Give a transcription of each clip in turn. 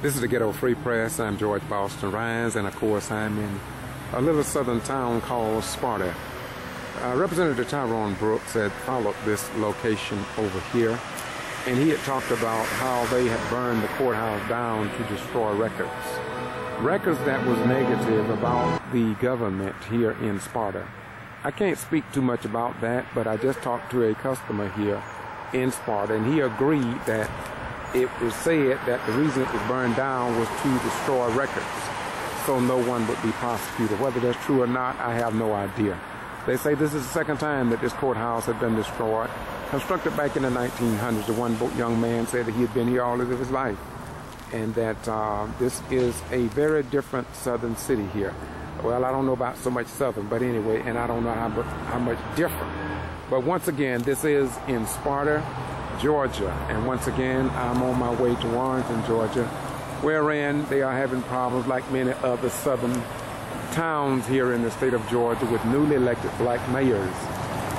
This is the Ghetto Free Press. I'm George Boston Rhines, and of course I'm in a little southern town called Sparta. Representative Tyrone Brooks had followed this location over here, and he had talked about how they had burned the courthouse down to destroy records. Records that was negative about the government here in Sparta. I can't speak too much about that, but I just talked to a customer here in Sparta, and he agreed that it was said that the reason it was burned down was to destroy records, so no one would be prosecuted. Whether that's true or not, I have no idea. They say this is the second time that this courthouse had been destroyed. Constructed back in the 1900s, the one young man said that he had been here all of his life, and that this is a very different southern city here. Well, I don't know about so much southern, but anyway, and I don't know how much different. But once again, this is in Sparta, Georgia, and once again I'm on my way to Warrenton, Georgia, wherein they are having problems like many other southern towns here in the state of Georgia with newly elected black mayors.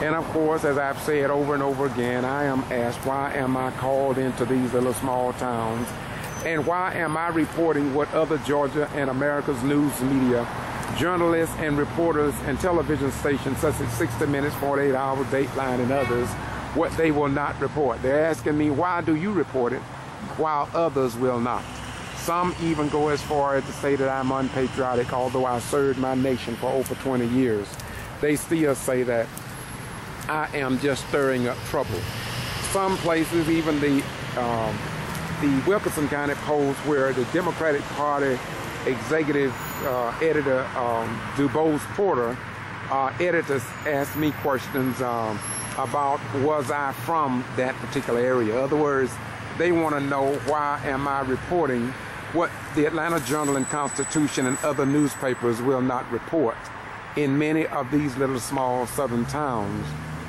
And of course, as I've said over and over again, I am asked, why am I called into these little small towns, and why am I reporting what other Georgia and America's news media, journalists and reporters and television stations such as 60 Minutes, 48 Hours, Dateline, and others, what they will not report. They're asking me, why do you report it while others will not? Some even go as far as to say that I'm unpatriotic, although I served my nation for over 20 years. They still say that I am just stirring up trouble. Some places, even the Wilkinson County Post, where the Democratic Party executive editor, DuBose Porter, editors asked me questions about was I from that particular area. In other words, they want to know why am I reporting what the Atlanta Journal and Constitution and other newspapers will not report in many of these little small southern towns,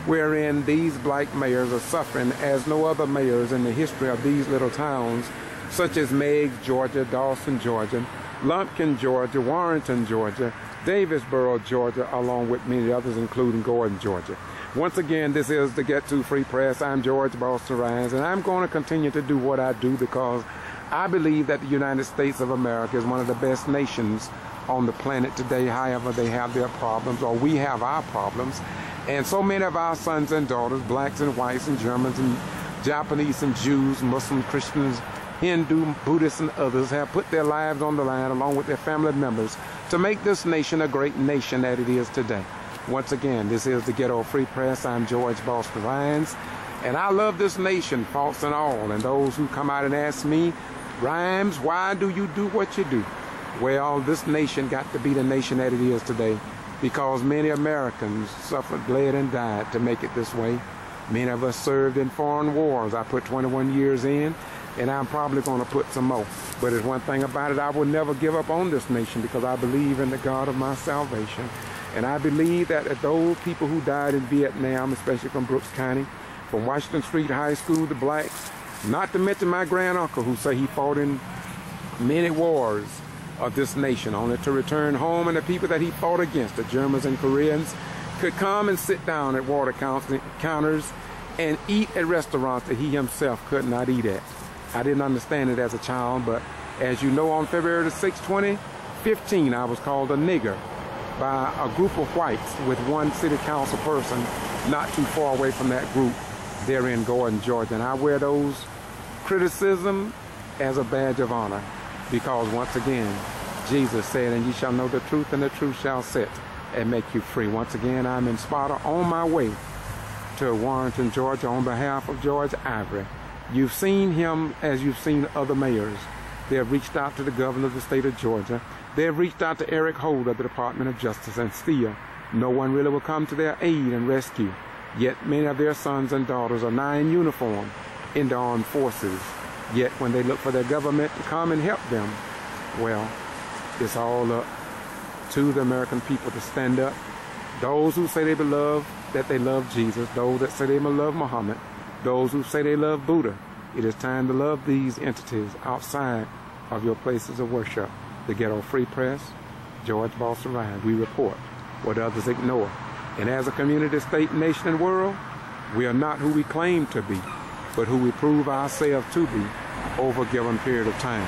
wherein these black mayors are suffering as no other mayors in the history of these little towns, such as Meigs, Georgia, Dawson, Georgia, Lumpkin, Georgia, Warrenton, Georgia, Davisboro, Georgia, along with many others, including Gordon, Georgia. Once again, this is the Get To Free Press. I'm George Boston Rhines, and I'm going to continue to do what I do because I believe that the United States of America is one of the best nations on the planet today. However, they have their problems, or we have our problems. And so many of our sons and daughters, blacks and whites and Germans and Japanese and Jews, Muslims, Christians, Hindu, Buddhists, and others have put their lives on the line along with their family members to make this nation a great nation that it is today. Once again, this is the Ghetto Free Press. I'm George Boston Rhines, and I love this nation, faults and all. And those who come out and ask me, Rhymes, why do you do what you do? Well, this nation got to be the nation that it is today because many Americans suffered, bled, and died to make it this way. Many of us served in foreign wars. I put 21 years in, and I'm probably going to put some more. But there's one thing about it, I will never give up on this nation because I believe in the God of my salvation. And I believe that those people who died in Vietnam, especially from Brooks County, from Washington Street High School, the blacks, not to mention my granduncle who say he fought in many wars of this nation, only to return home, and the people that he fought against, the Germans and Koreans, could come and sit down at water counters and eat at restaurants that he himself could not eat at. I didn't understand it as a child, but as you know, on February the 6th, 2015, I was called a nigger by a group of whites with one city council person not too far away from that group there in Gordon, Georgia. And I wear those criticism as a badge of honor because once again, Jesus said, and ye shall know the truth, and the truth shall set and make you free. Once again, I'm in Sparta on my way to Warrenton, Georgia on behalf of George Ivey. You've seen him as you've seen other mayors. They have reached out to the governor of the state of Georgia. They have reached out to Eric Holder of the Department of Justice, and still no one really will come to their aid and rescue. Yet many of their sons and daughters are now in uniform in the armed forces. Yet when they look for their government to come and help them, well, it's all up to the American people to stand up. Those who say they love Jesus, those that say they love Muhammad, those who say they love Buddha, it is time to love these entities outside of your places of worship. The Ghetto Free Press, George Boston Rhines. We report what others ignore. And as a community, state, nation, and world, we are not who we claim to be, but who we prove ourselves to be over a given period of time.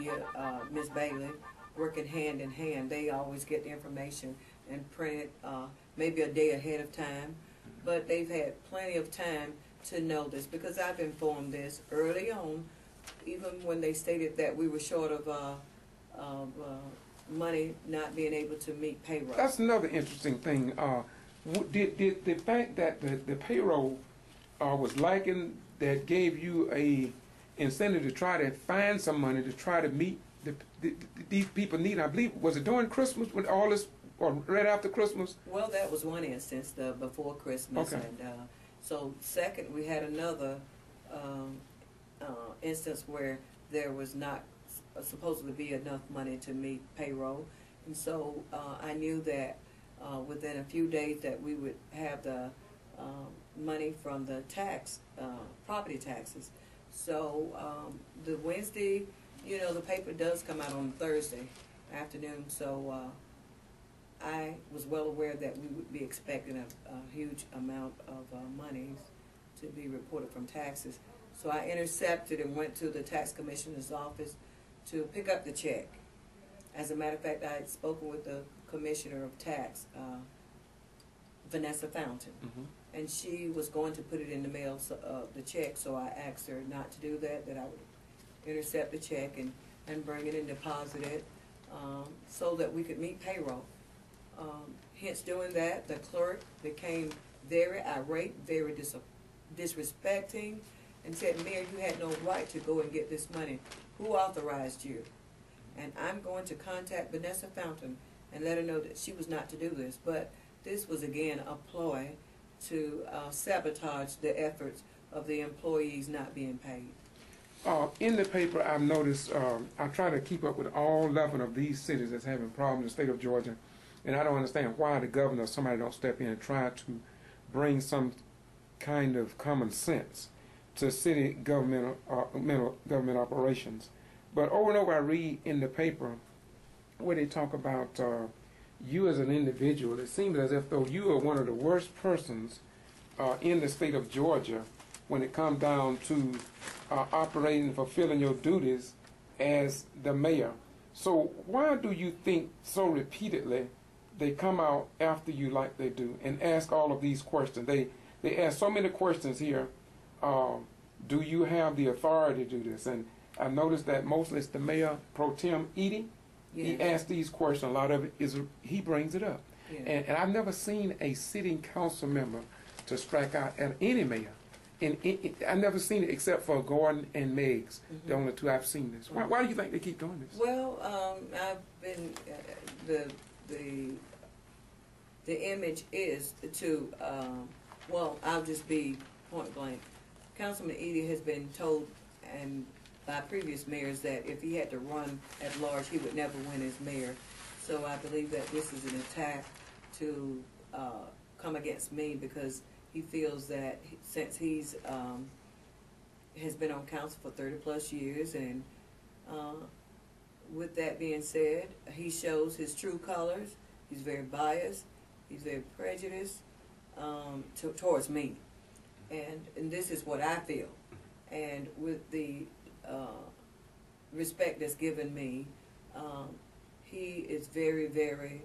media, Ms. Bailey, working hand in hand. They always get the information and print it maybe a day ahead of time. But they've had plenty of time to know this, because I've informed this early on, even when they stated that we were short of money, not being able to meet payroll. That's another interesting thing. Did the fact that the payroll was lacking, that gave you a incentive to try to find some money to try to meet these people need? I believe, was it during Christmas when all this, or right after Christmas? Well, that was one instance, before Christmas. Okay. And so second, we had another instance where there was not supposedly be enough money to meet payroll. And so I knew that within a few days that we would have the money from the property taxes. So the Wednesday, the paper does come out on Thursday afternoon, so I was well aware that we would be expecting a huge amount of monies to be reported from taxes. So I intercepted and went to the tax commissioner's office to pick up the check. As a matter of fact, I had spoken with the commissioner of tax, Vanessa Fountain, and she was going to put it in the mail, the check, so I asked her not to do that, that I would intercept the check and bring it and deposit it so that we could meet payroll. Hence doing that, the clerk became very irate, very disrespecting, and said, "Mayor, you had no right to go and get this money. Who authorized you?" And I'm going to contact Vanessa Fountain and let her know that she was not to do this. But this was, again, a ploy to sabotage the efforts of the employees not being paid. In the paper, I've noticed, I try to keep up with all 11 of these cities that's having problems in the state of Georgia, and I don't understand why the governor or somebody don't step in and try to bring some kind of common sense to city government operations. But over and over I read in the paper where they talk about you as an individual. It seems as if though you are one of the worst persons in the state of Georgia when it comes down to operating and fulfilling your duties as the mayor. So why do you think so repeatedly they come out after you like they do and ask all of these questions? They ask so many questions here. Do you have the authority to do this? And I noticed that mostly it's the mayor pro tem, Ivey. Yes. He asks these questions. A lot of it is he brings it up. Yes. And I've never seen a sitting council member to strike out at any mayor. I've never seen it except for Gordon and Meigs, the only two I've seen this. Why do you think they keep doing this? Well, I've been the image is to well, I'll just be point blank. Councilman Ivey has been told and by previous mayors that if he had to run at large, he would never win as mayor. So I believe that this is an attack to come against me, because he feels that since he's has been on council for 30+ years, and with that being said, he shows his true colors. He's very biased. He's very prejudiced towards me, and this is what I feel. And with the respect that's given me, he is very, very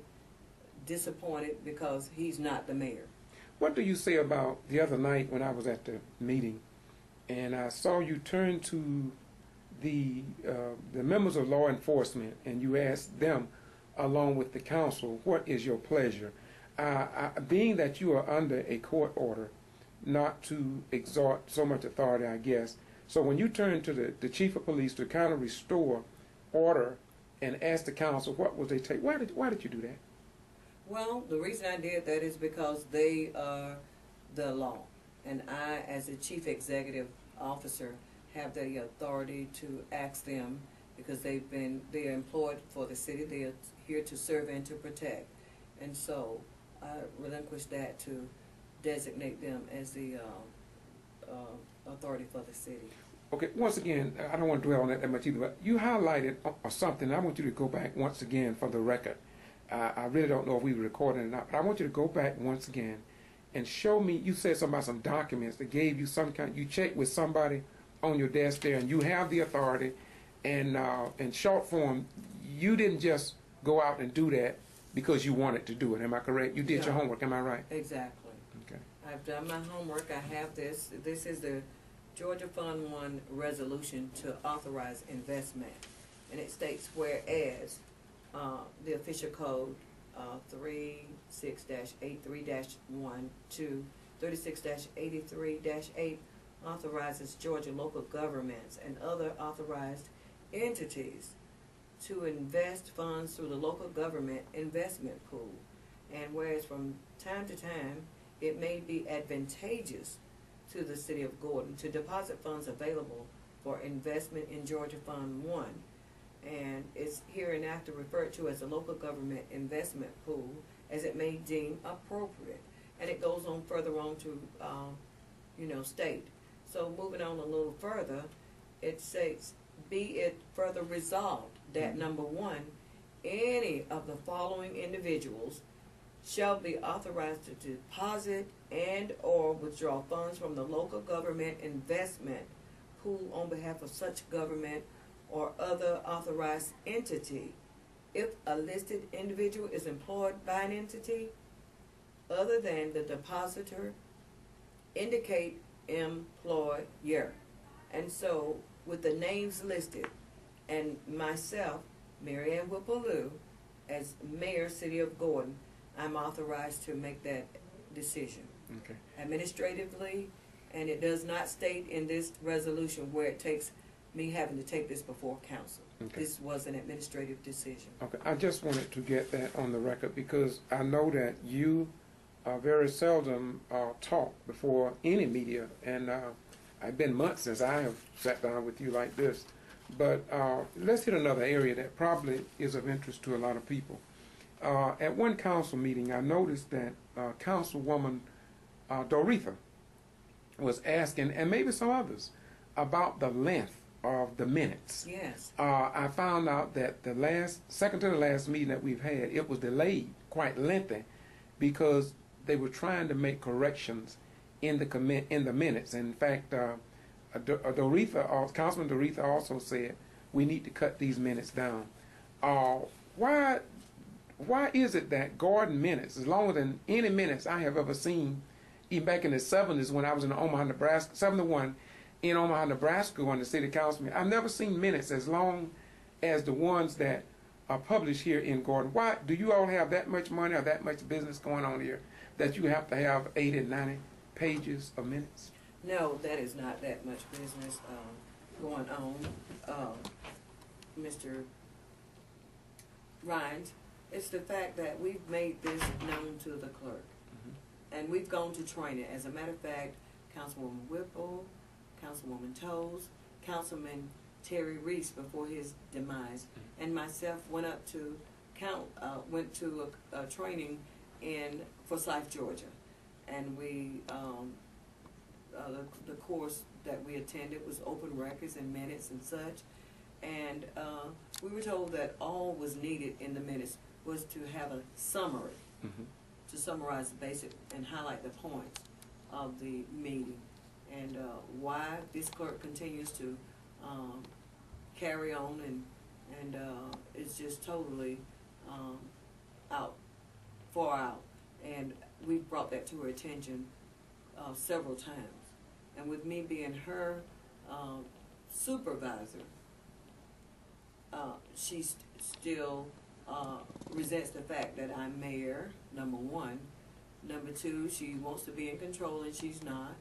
disappointed because he's not the mayor. What do you say about the other night when I was at the meeting and I saw you turn to the members of law enforcement and you asked them, along with the council, what is your pleasure? Being that you are under a court order not to exert so much authority, I guess, so when you turn to the chief of police to kind of restore order and ask the council what would they take, why did you do that? Well, the reason I did that is because they are the law, and I, as a chief executive officer, have the authority to ask them, because they are employed for the city. They are here to serve and to protect, and so I relinquished that to designate them as the authority for the city. Okay, once again, I don't want to dwell on that much either, but you highlighted something. I want you to go back once again for the record. I really don't know if we were recording or not, but I want you to go back once again and show me. You said something about some documents that gave you some kind. You checked with somebody on your desk there, and you have the authority, And in short form, you didn't just go out and do that because you wanted to do it. Am I correct? You did your homework. Am I right? Exactly. Okay. I've done my homework. I have this. This is the Georgia Fund 1 resolution to authorize investment. And it states, whereas the official code 36-83-1 to 36-83-8 authorizes Georgia local governments and other authorized entities to invest funds through the local government investment pool. And whereas from time to time it may be advantageous to the City of Gordon to deposit funds available for investment in Georgia Fund 1, and it's hereinafter referred to as the local government investment pool as it may deem appropriate. And it goes on further on to, state. So moving on a little further, it says, be it further resolved that number 1, any of the following individuals shall be authorized to deposit and or withdraw funds from the local government investment pool on behalf of such government or other authorized entity if a listed individual is employed by an entity other than the depositor, indicate employer. And so with the names listed and myself, Mary Ann Whipple-Lew, as Mayor, City of Gordon, I'm authorized to make that decision. Okay. Administratively, and it does not state in this resolution where it takes me having to take this before council. Okay. This was an administrative decision. Okay. I just wanted to get that on the record because I know that you very seldom talk before any media, and I've been months since I have sat down with you like this. But let's hit another area that probably is of interest to a lot of people. At one council meeting, I noticed that Councilwoman Doretha was asking, and maybe some others, about the length of the minutes. Yes. I found out that the second to the last meeting that we've had, it was delayed quite lengthy because they were trying to make corrections in the minutes. In fact, Councilman Doretha also said we need to cut these minutes down. Why is it that Gordon minutes, as longer than any minutes I have ever seen, even back in the 70s when I was in Omaha, Nebraska, 71 in Omaha, Nebraska, on the city council meeting, I've never seen minutes as long as the ones that are published here in Gordon. Why do you all have that much money or that much business going on here that you have to have 80 and 90 pages of minutes? No, that is not that much business going on, Mr. Rhines. It's the fact that we've made this known to the clerk. And we've gone to training. As a matter of fact, Councilwoman Whipple, Councilwoman Toles, Councilman Terry Reese before his demise, and myself went up to a training in Forsyth, Georgia, and we the course that we attended was open records and minutes and such, and we were told that all was needed in the minutes was to have a summary. To summarize the basic and highlight the points of the meeting, and why this clerk continues to carry on and it's just totally far out. And we've brought that to her attention several times. And with me being her supervisor, she still resents the fact that I'm mayor, number 1. Number 2, she wants to be in control and she's not.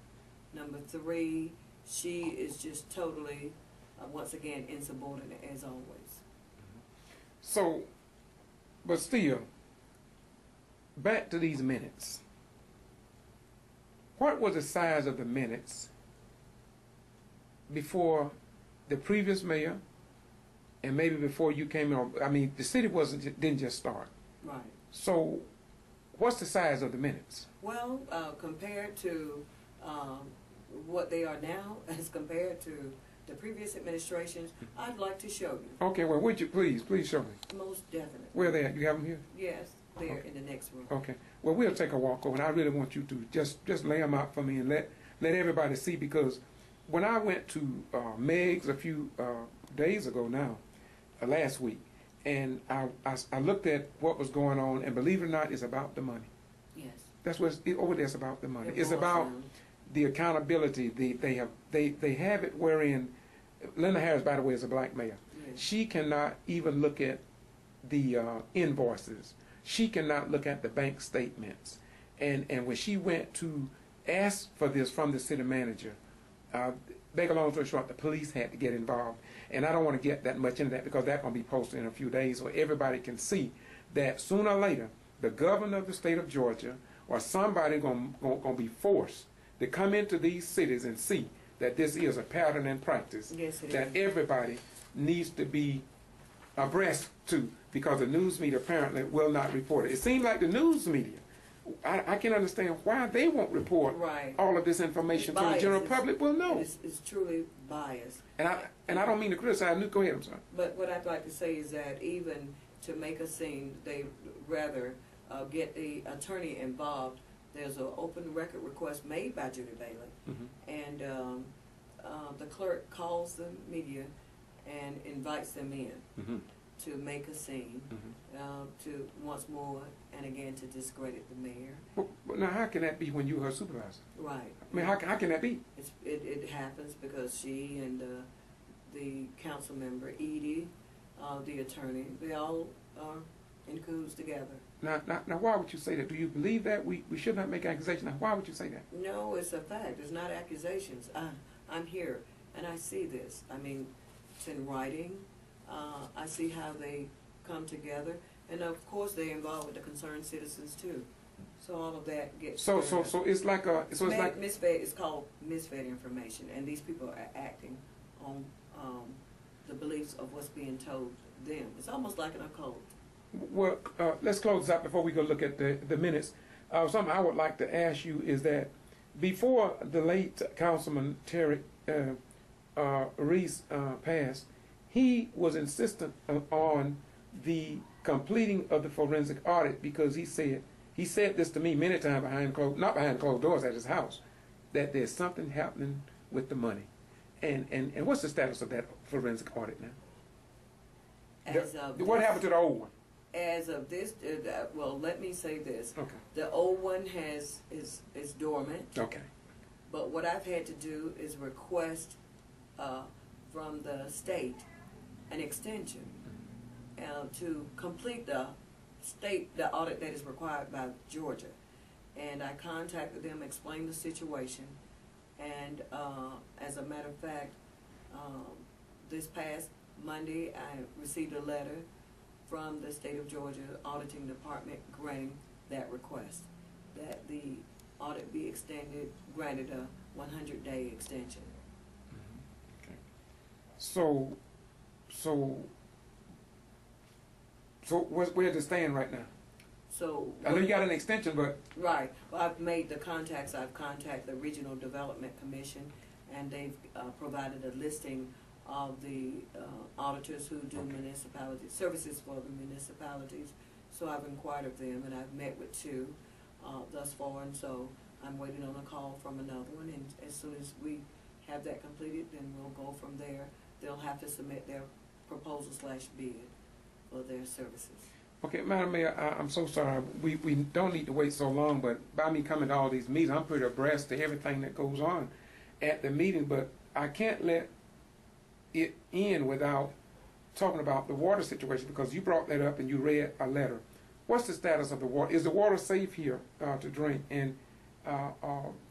Number 3, she is just totally, once again, insubordinate as always. So, but still, back to these minutes. What was the size of the minutes before the previous mayor and maybe before you came in? I mean, the city didn't just start. Right. So, what's the size of the minutes? Well, compared to what they are now, as compared to the previous administrations, I'd like to show you. Okay, well, would you please show me? Most definitely. Where are they at? You have them here? Yes, they're Okay. in the next room. Okay. Well, we'll take a walk over, and I really want you to just lay them out for me and let everybody see, because when I went to Meg's a few days ago now, last week, and I looked at what was going on, and believe it or not, it's about the money. Yes. That's what over there. It's about the money. It It's boils about down. the accountability. They have it wherein Linda Harris, by the way, is a black mayor. Yes. She cannot even look at the invoices. She cannot look at the bank statements. And when she went to ask for this from the city manager, make a long story short, the police had to get involved. And I don't want to get that much into that because that's going to be posted in a few days so everybody can see that sooner or later the governor of the state of Georgia or somebody going to be forced to come into these cities and see that this is a pattern and practice Yes, it that is. everybody needs to be abreast to, because the news media apparently will not report it. It seems like the news media, I can understand why they won't report Right. all of this information so the general public will know. It's truly biased. And I don't mean to criticize. Go ahead, I'm sorry. But what I'd like to say is that even to make a scene, they rather get the attorney involved. There's an open record request made by Judy Bailey, and the clerk calls the media and invites them in to make a scene, to once more and again to discredit the mayor. But now, how can that be when you're her supervisor? Right. I mean, how can that be? It happens because she and the council member, Edie, the attorney, they all are in cahoots together. Now, why would you say that? Do you believe that we should not make accusations? Now, why would you say that? No, it's a fact. It's not accusations. I'm here and I see this. I mean, it's in writing. I see how they come together, and of course they involve with the concerned citizens too. So all of that gets. So it's like a misfed. It's called misfed information, and these people are acting on the beliefs of what's being told them. It's almost like an occult. Well, let's close this out before we go look at the minutes. Something I would like to ask you is that before the late Councilman Terry Reese passed, he was insistent on the completing of the forensic audit because he said this to me many times not behind closed doors at his house, that there's something happening with the money. And what's the status of that forensic audit now? What happened to the old one? As of this, well, let me say this. Okay. The old one is dormant. Okay. But what I've had to do is request from the state an extension to complete the audit that is required by Georgia. And I contacted them, explained the situation, and as a matter of fact, this past Monday I received a letter from the state of Georgia auditing department granting that request, that the audit be extended, granted a 100-day extension. Okay. So where does it stand right now? So I know you got an extension, but right. Well, I've made the contacts. I've contacted the Regional Development Commission, and they've provided a listing of the auditors who do municipality services for the municipalities. So I've inquired of them, and I've met with two thus far, and so I'm waiting on a call from another one. And as soon as we have that completed, then we'll go from there. They'll have to submit their proposal/bid for their services. okay, Madam Mayor, I'm so sorry. We don't need to wait so long, but by me coming to all these meetings, I'm pretty abreast to everything that goes on at the meeting, but I can't let it end without talking about the water situation, because you brought that up and you read a letter. What's the status of the water? Is the water safe here to drink? And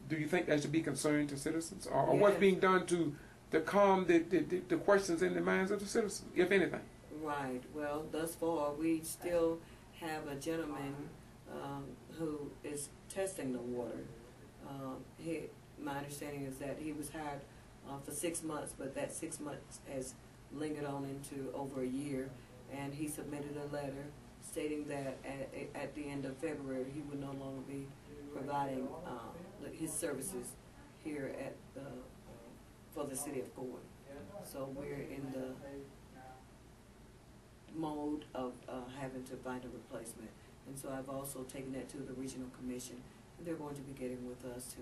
do you think that should be concerned to citizens? Or Yes. what's being done to calm the questions in the minds of the citizens, if anything? Right. Well, thus far, we still have a gentleman who is testing the water. My understanding is that he was hired for 6 months, but that 6 months has lingered on into over a year, and he submitted a letter stating that at the end of February he would no longer be providing his services here at for the city of Gordon. So we're in the mode of having to find a replacement, and so I've also taken that to the regional commission, and they're going to be getting with us to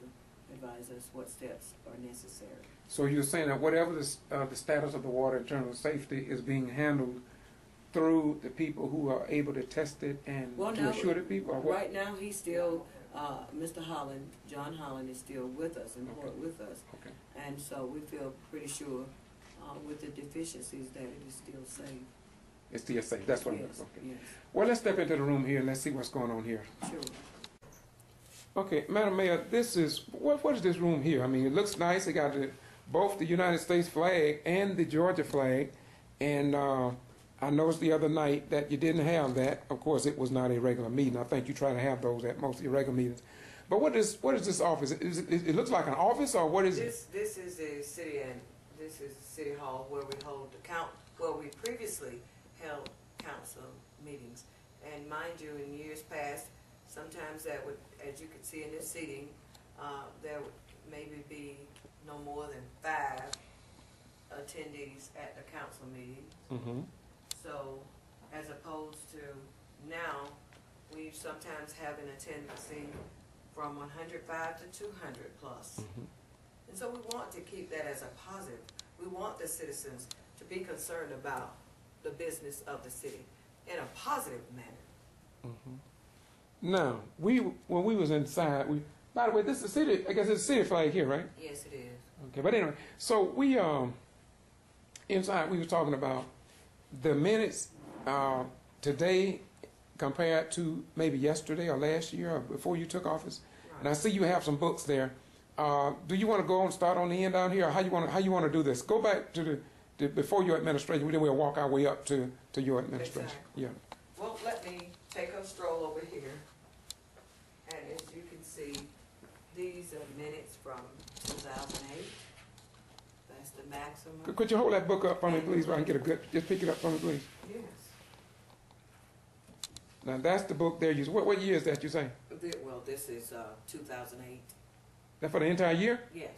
advise us what steps are necessary. So you're saying that whatever the status of the water in terms of safety is being handled through the people who are able to test it and to assure the people? Or what? Right now, he's still, Mr. Holland, John Holland is still with us, employed with us. Okay. And so we feel pretty sure with the deficiencies that it is still safe. It's still safe. That's what Yes, it is. Okay. yes. Well, let's step into the room here and let's see what's going on here. Sure. Okay, Madam Mayor, this is, what is this room here? I mean, it looks nice. It got both the United States flag and the Georgia flag. And I noticed the other night that you didn't have that. Of course, it was not a regular meeting. I think you try to have those at most of your regular meetings. But what is this office? It looks like an office, or what is it? This is the city, and this is the city hall where we hold where we previously held council meetings. And mind you, in years past, sometimes that would, as you can see in this seating, there would maybe be no more than 5 attendees at the council meeting. Mm-hmm. So, as opposed to now, we sometimes have an attendance from 105 to 200 plus. Mm-hmm. And so we want to keep that as a positive. We want the citizens to be concerned about the business of the city in a positive manner. Mm-hmm. Now, when we was inside, by the way, this is the city, I guess it's the city flag here, right? Yes, it is. Okay, but anyway, so we, inside we were talking about the minutes today compared to maybe yesterday or last year or before you took office. Right. And I see you have some books there. Do you want to go and start on the end down here, or how you want to do this? Go back to the before your administration, then we'll walk our way up to your administration. Exactly. Yeah. Well, let me take a stroll over here. And as you can see, these are minutes from 2008. That's the maximum. Could you hold that book up for me, please, so I can get a good, just pick it up for me, please? Yes. Now, that's the book there. What year is that, you say? Well, this is 2008. That for the entire year? Yes.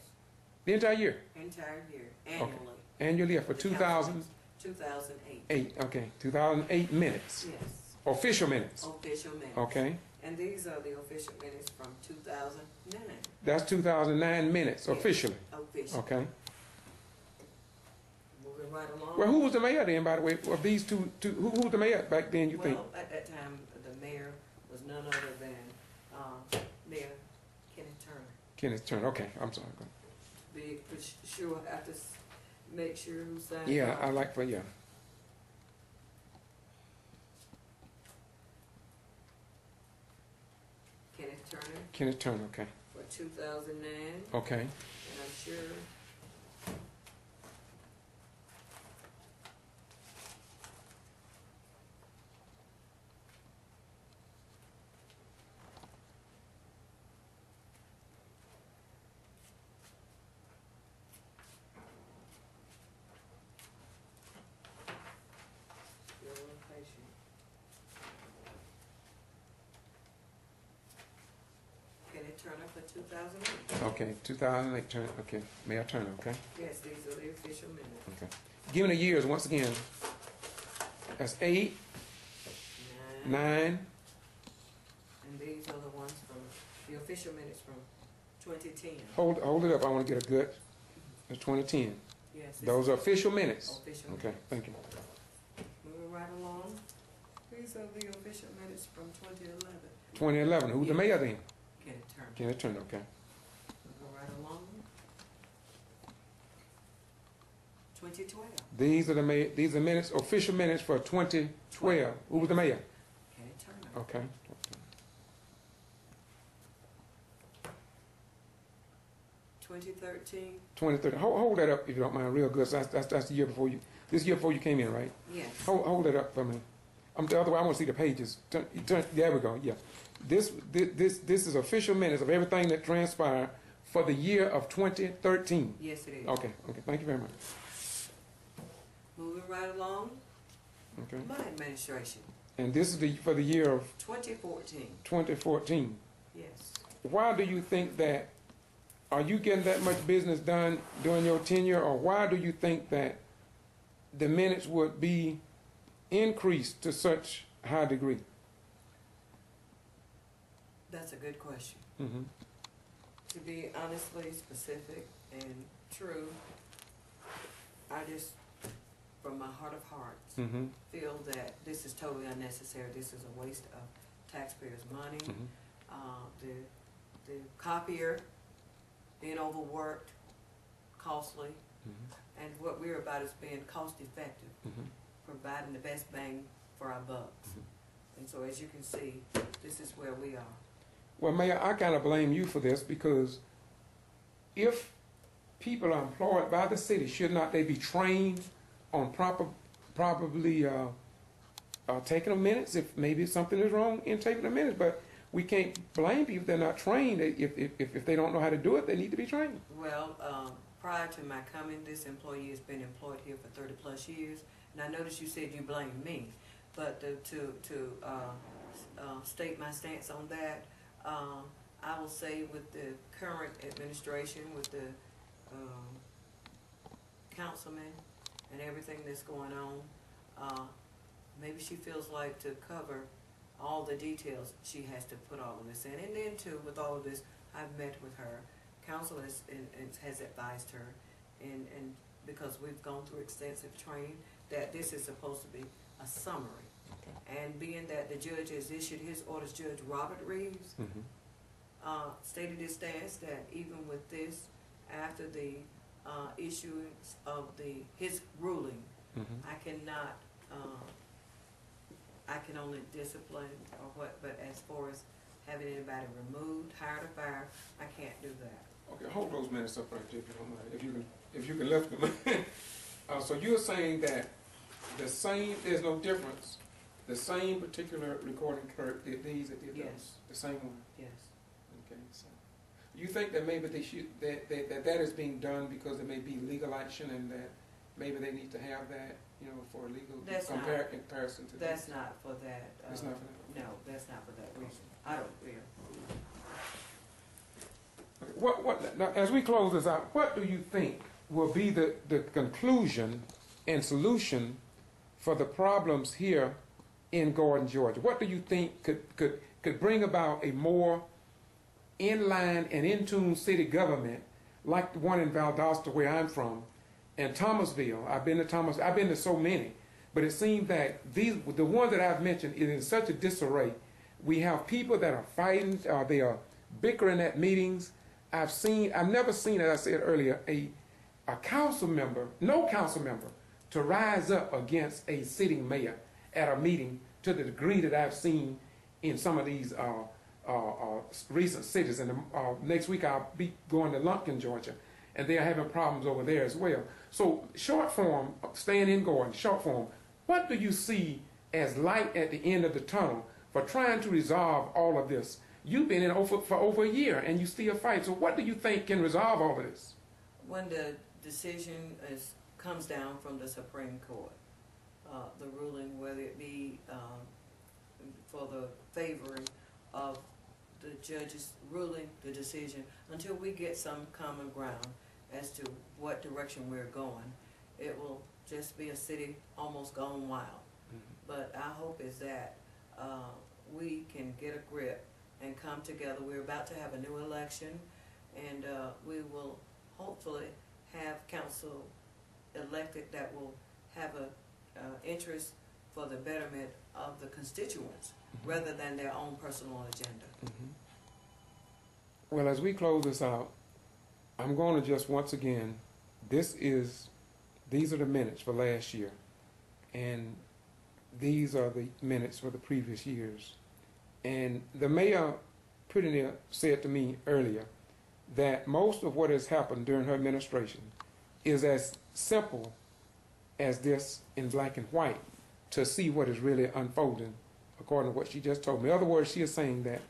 The entire year? Entire year, annually. Okay. Annually, yeah, for The 2008. 2008, okay. 2008 minutes. Yes. Official minutes. Official minutes. Okay. And these are the official minutes from 2009. That's 2009 minutes, Yes. officially. Official. Okay. Moving right along. Well, who was the mayor then, by the way, of these two who was the mayor back then, you think? Well, at that time, the mayor was none other than Mayor Kenneth Turner. Kenneth Turner, okay, I'm sorry. Go Be for sure, I have to make sure who signed ahead. Yeah, off. I like for, yeah. Kenneth Turner Kenneth Turner, okay. for 2009, Okay. and I'm sure you're a little patient. Kenneth Turner for 2008. Okay, 2008 Turner, okay. Mayor Turner, okay. Yes, these are the official minutes. Okay. Given the years, once again, that's 8, 9. And these are the ones from, the official minutes from 2010. Hold it up, I want to get a good, it's 2010. Yes. Those are official minutes. Official Okay, minutes. thank you. Moving right along. These are the official minutes from 2011. 2011, who's the mayor then? Kenneth Turner. Kenneth Turner, okay. Moving right along. 2012. These are minutes, official minutes for 2012. Who was the mayor? Kenneth Turner. Okay. 2013. 2030. Hold that up if you don't mind, real good. So that's the year before you. This year before you came in, right? Yes. Hold that up for me. The other way, I want to see the pages. There we go. Yeah. This is official minutes of everything that transpired for the year of 2013. Yes, it is. Okay. Okay. Thank you very much. Moving right along. Okay. My administration. And this is for the year of 2014. 2014. Yes. Why do you think that? Are you getting that much business done during your tenure, or why do you think that the minutes would be increased to such high degree? That's a good question. Mm-hmm. To be honestly specific and true, I just, from my heart of hearts, Mm-hmm. feel that this is totally unnecessary. This is a waste of taxpayers' money. Mm-hmm. The copier being overworked, costly, Mm-hmm. and what we're about is being cost effective, Mm-hmm. providing the best bang for our bucks. Mm-hmm. And so as you can see, this is where we are. Well, Mayor, I kind of blame you for this because if people are employed by the city, should not they be trained on probably taking the minutes if maybe something is wrong in taking the minutes? But we can't blame people if they're not trained. If they don't know how to do it, they need to be trained. Well, prior to my coming, this employee has been employed here for 30 plus years, and I noticed you said you blame me, but to state my stance on that, I will say with the current administration, with the councilman and everything that's going on, maybe she feels like to cover all the details, she has to put all of this in. And then too, with all of this, I've met with her. Council has advised her, and because we've gone through extensive training, that this is supposed to be a summary. Okay. And being that the judge has issued his orders, Judge Robert Reeves, stated his stance that even with this, after the issuance of his ruling, I cannot, I can only discipline or what, but as far as having anybody removed, hired or fired, I can't do that. Okay, hold those minutes up right there if you don't mind. If you can lift them. So you're saying that the same, there's no difference, the same particular recording clerk did these that did Yes. those? The same one? Yes. Okay, so you think that maybe they should, that is being done because there may be legal action and that maybe they need to have that, you know, for legal comparison to That's this? not for that. It's not for that? No, that's not for that reason. I don't feel. Okay, now, as we close this out, what do you think will be the conclusion and solution for the problems here in Gordon, Georgia? What do you think could bring about a more in-line and in-tune city government like the one in Valdosta where I'm from, and Thomasville? I've been to so many, but it seems that the ones that I've mentioned is in such a disarray. We have people that are fighting, they are bickering at meetings. I've never seen, as I said earlier, no council member to rise up against a sitting mayor at a meeting to the degree that I've seen in some of these recent cities. And next week I'll be going to Lumpkin, Georgia, and they're having problems over there as well. So short form, staying in Gordon, short form, what do you see as light at the end of the tunnel for trying to resolve all of this? You've been in for over a year and you still fight. So what do you think can resolve all of this? When the decision comes down from the Supreme Court, the ruling, whether it be for the favoring of the judge's ruling, the decision, until we get some common ground as to what direction we're going, it will just be a city almost gone wild. But our hope is that we can get a grip and come together. We're about to have a new election, and we will hopefully have council elected that will have a interest for the betterment of the constituents rather than their own personal agenda. Well, as we close this out, I'm going to just once again, these are the minutes for last year, and these are the minutes for the previous years. And the mayor pretty near said to me earlier that most of what has happened during her administration is as simple as this in black and white to see what is really unfolding according to what she just told me. In other words, she is saying that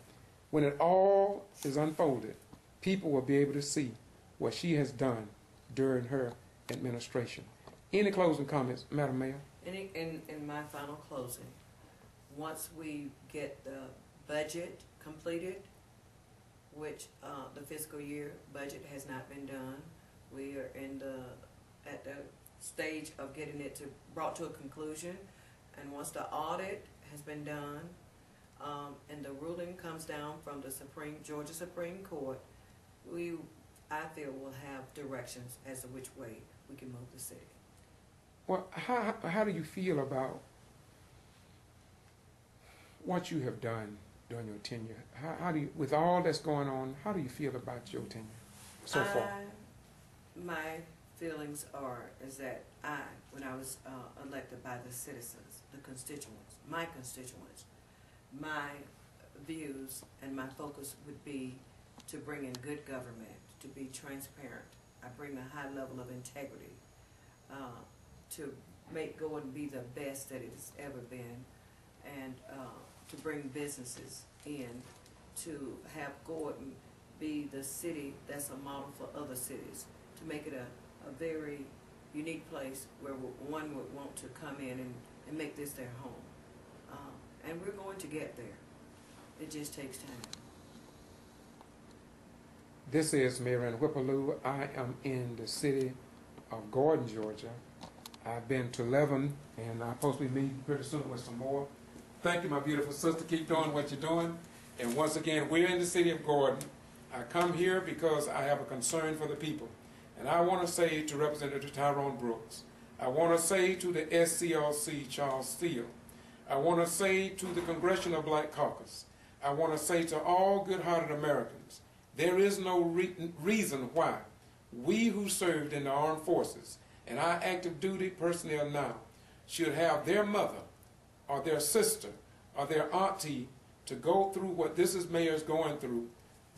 when it all is unfolded, people will be able to see what she has done during her administration. Any closing comments, Madam Mayor? In my final closing, once we get the budget completed, which the fiscal year budget has not been done, we are at the stage of getting it brought to a conclusion, and once the audit has been done, and the ruling comes down from the Georgia Supreme Court, I feel we'll have directions as to which way we can move the city. Well, how do you feel about what you have done during your tenure? How do you, with all that's going on, how do you feel about your tenure so far? My feelings is that when I was elected by the citizens, the constituents, my views and my focus would be to bring in good government, to be transparent. I bring a high level of integrity, to make Gordon be the best that it has ever been, and to bring businesses in, to have Gordon be the city that's a model for other cities, to make it a very unique place where one would want to come in and make this their home. And we're going to get there. It just takes time. This is Mayor Whippaloo. I am in the city of Gordon, Georgia. I've been to 11, and I'm supposed to be meeting pretty soon with some more. Thank you, my beautiful sister. Keep doing what you're doing. And once again, we're in the city of Gordon. I come here because I have a concern for the people. And I want to say to Representative Tyrone Brooks, I want to say to the SCLC Charles Steele, I want to say to the Congressional Black Caucus, I want to say to all good-hearted Americans, there is no reason why we who served in the armed forces and our active duty personnel now should have their mother or their sister or their auntie to go through what this mayor is going through,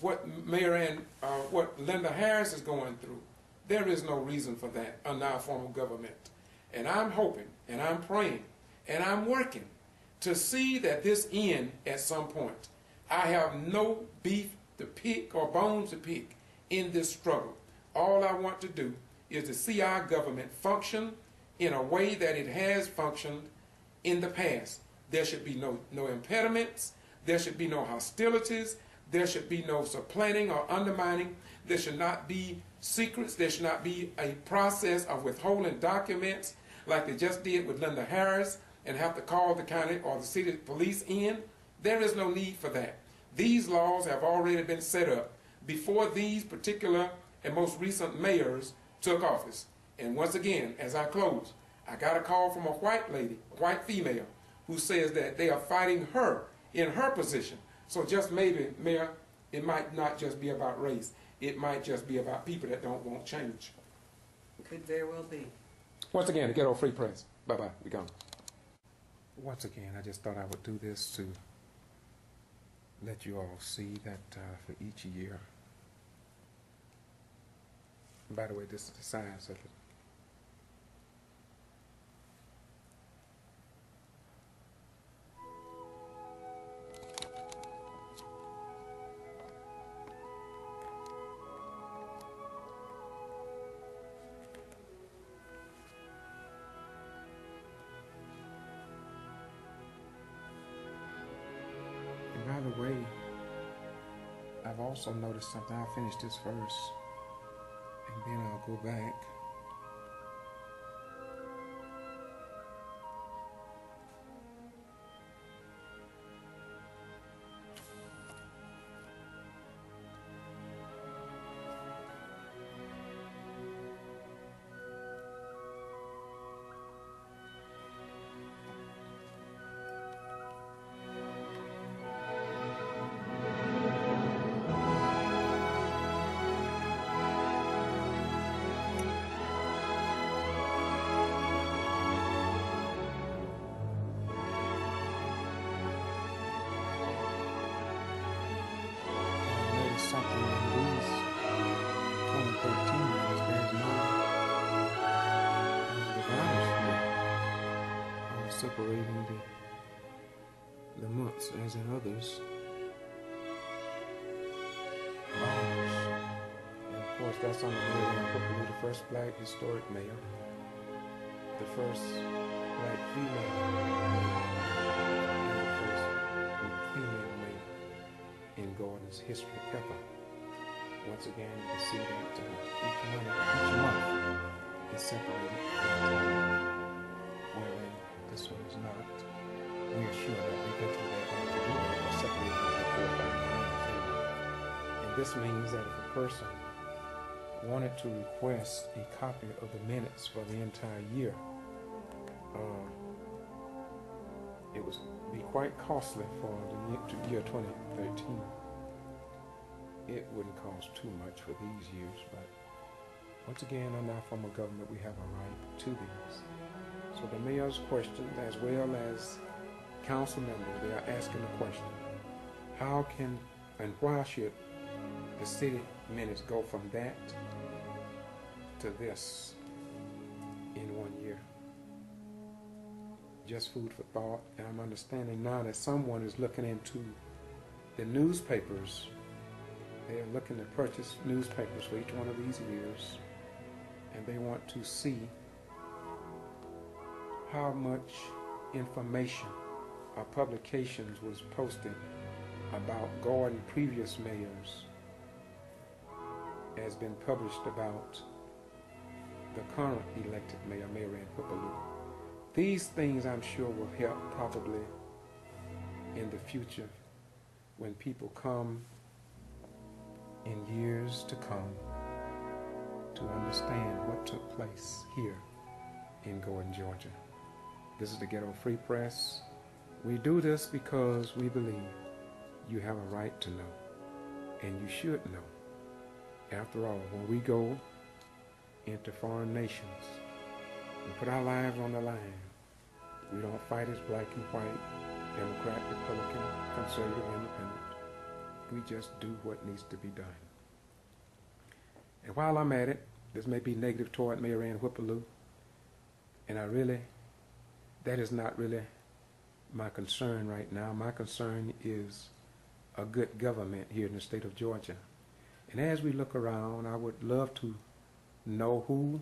what Mayor and what Linda Harris is going through. There is no reason for that under our form of government. And I'm hoping and I'm praying and I'm working to see that this end at some point. I have no beef to pick or bones to pick in this struggle. All I want to do is to see our government function in a way that it has functioned in the past. There should be no impediments. There should be no hostilities. There should be no supplanting or undermining. There should not be secrets. There should not be a process of withholding documents like they just did with Linda Harris and have to call the county or the city police in. There is no need for that. These laws have already been set up before these particular and most recent mayors took office. And once again, as I close, I got a call from a white lady, a white female, who says that they are fighting her in her position. So just maybe, Mayor, it might not just be about race. It might just be about people that don't want change. Could very well be. Once again, the Ghetto Free Press. Bye-bye. We gone. Once again, I just thought I would do this to let you all see that for each year. And by the way, this is the size of it. By the way, I've also noticed something. I'll finish this verse and then I'll go back. Something in these 2013 years, there's no dividers separating the months as in others. And of course, that's on the mayor, the first black historic mayor, the first black female mayor, and the first female mayor in Gordon's history ever. Once again, you can see that each month is separated, wherein this one is not. We are sure that eventually they're going to do it, or separate into 4 or 5 months. And this means that if a person wanted to request a copy of the minutes for the entire year, it would be quite costly for the year 2013. It wouldn't cost too much for these years, but once again, under our form of government, we have a right to these. So the mayor's question, as well as council members, they are asking the question, how can and why should the city minutes go from that to this in 1 year? Just food for thought. And I'm understanding now that someone is looking into the newspapers. They are looking to purchase newspapers for each one of these years, and they want to see how much information or publications was posted about Gordon previous mayors has been published about the current elected mayor, Mayor Ann Whippaloo. These things, I'm sure, will help probably in the future when people come in years to come to understand what took place here in Gordon, Georgia. This is the Ghetto Free Press. We do this because we believe you have a right to know, and you should know. After all, when we go into foreign nations and put our lives on the line, we don't fight as black and white, Democrat, Republican, conservative, independent. We just do what needs to be done. And while I'm at it, this may be negative toward Mayor Ann Whippaloo, and that is not really my concern right now. My concern is a good government here in the state of Georgia. And as we look around, I would love to know who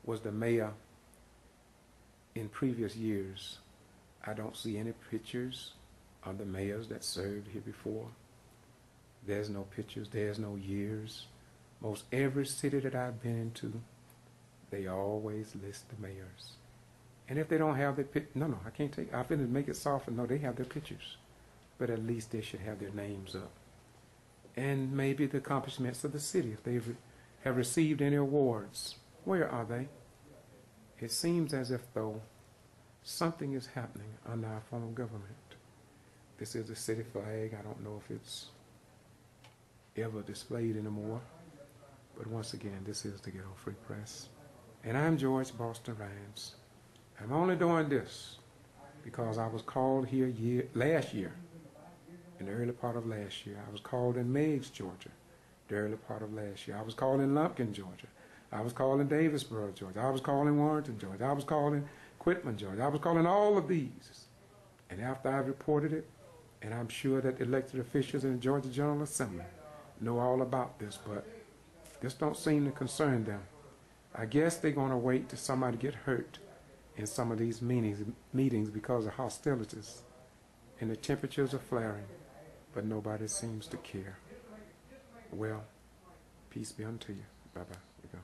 was the mayor in previous years. I don't see any pictures of the mayors that served here before. There's no pictures, there's no years. Most every city that I've been into, they always list the mayors. And if they don't have their no, I can't take, I've been to make it soft, and no, they have their pictures. But at least they should have their names up. And maybe the accomplishments of the city, if they have received any awards. Where are they? It seems as if, though, something is happening under our form of government. This is the city flag. I don't know if it's ever displayed anymore. But once again, this is the Ghetto Free Press. And I'm George Boston Rhymes. I'm only doing this because I was called here last year, in the early part of last year. I was called in Meigs, Georgia, the early part of last year. I was called in Lumpkin, Georgia. I was called in Davisboro, Georgia. I was called in Warrenton, Georgia. I was called in Quitman, Georgia. I was called in all of these. And after I reported it, and I'm sure that elected officials in the Georgia General Assembly know all about this, but this don't seem to concern them. I guess they're going to wait till somebody get hurt in some of these meetings because of hostilities, and the temperatures are flaring, but nobody seems to care. Well, peace be unto you. Bye-bye. We're gone.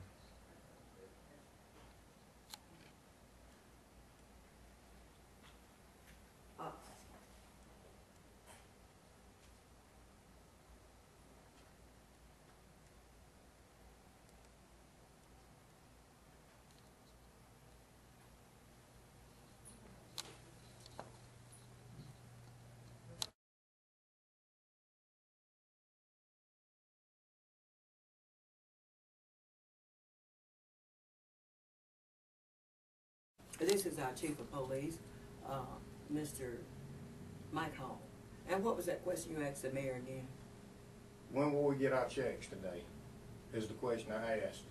This is our chief of police, Mr. Mike Hall. And what was that question you asked the mayor again? When will we get our checks today, is the question I asked.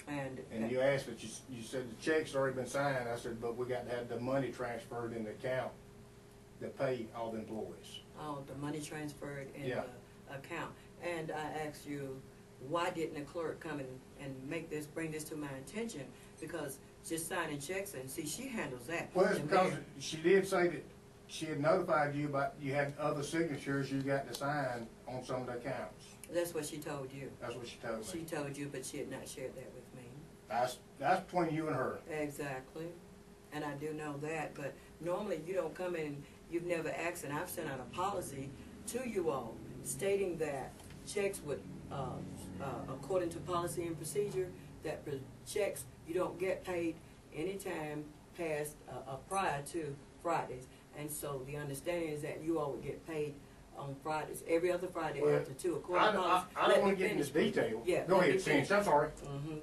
And you asked that you said the check's already been signed. I said, but we got to have the money transferred in the account that pay all the employees. Oh, the money transferred in Yeah. the account. And I asked you, why didn't the clerk come and bring this to my attention? Because just signing checks, and see, she handles that. Well, it's because she did say that she had notified you about you had other signatures you got to sign on some of the accounts. That's what she told you. That's what she told me. She told you, but she had not shared that with me. That's between you and her. Exactly. And I do know that, but normally you don't come in, you've never asked, and I've sent out a policy to you all stating that checks would according to policy and procedure, that the checks, you don't get paid anytime past prior to Fridays. And so the understanding is that you all would get paid on Fridays, every other Friday after 2. According to policy, I don't want to get into detail. Yeah, go ahead, finish. I'm sorry.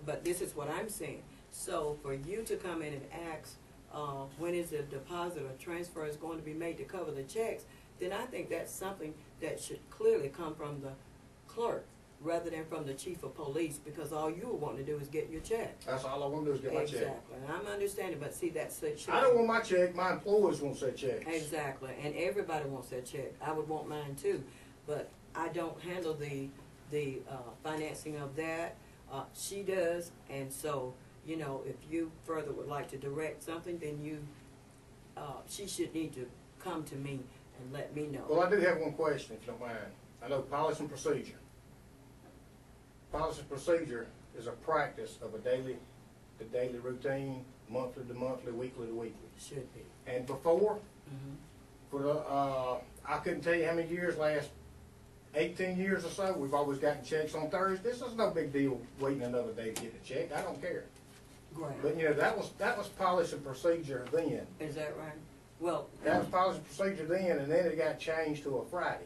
But this is what I'm saying. So for you to come in and ask when is the deposit or transfer is going to be made to cover the checks, then I think that's something that should clearly come from the clerk rather than from the chief of police, because all you want to do is get your check. That's all I want to do is get my check. Exactly, and I'm understanding, but see, that's such. I don't want my check. My employees want their checks. Exactly, and everybody wants their check. I would want mine too, but I don't handle the financing of that. She does, and so you know, if you further would like to direct something, then she should need to come to me and let me know. Well, I do have one question, if you don't mind. I know policy and procedure. Policy and procedure is a practice of a daily to daily routine, monthly to monthly, weekly to weekly. Should be. And before, for the, I couldn't tell you how many years, last 18 years or so, we've always gotten checks on Thursday. This is no big deal waiting another day to get a check. I don't care. Right. But you know, that was policy and procedure then. Is that right? Well, that was policy and procedure then, and then it got changed to a Friday.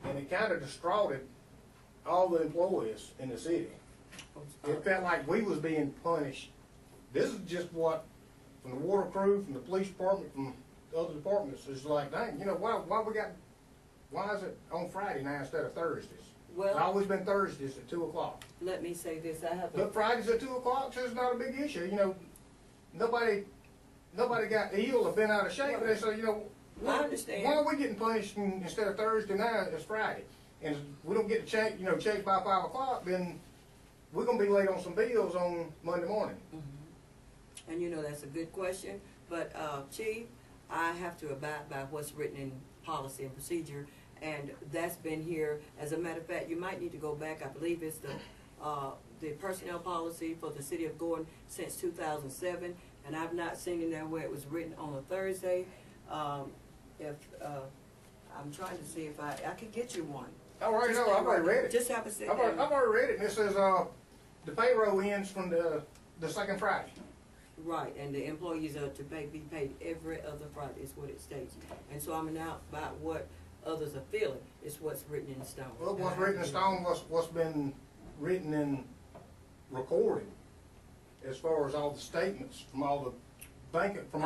And it kind of destroyed all the employees in the city. It felt like we was being punished. This is just what, from the water crew, from the police department, from the other departments, it's like, dang, you know, why is it on Friday now instead of Thursdays? well, It's always been Thursdays at 2 o'clock. let me say this. I have But Fridays at 2 o'clock, so it's not a big issue. You know, nobody got ill or been out of shape. But they say, you know, I understand. why are we getting punished instead of Thursday now, it's Friday? And if we don't get the check, check by 5 o'clock, then we're going to be late on some bills on Monday morning. And you know, that's a good question. But, Chief, I have to abide by what's written in policy and procedure. And that's been here. As a matter of fact, you might need to go back. I believe it's the personnel policy for the city of Gordon since 2007. And I've not seen it there where it was written on a Thursday. I'm trying to see if I could get you one. I've already read it. Just have a sit I've already read it, and it says the payroll ends from the second Friday. Right, and the employees are to be paid every other Friday, is what it states. And so I'm now about what others are feeling. It's what's written in stone. Well, what's written in stone, what's been written and recorded, as far as all the statements from all the banking, from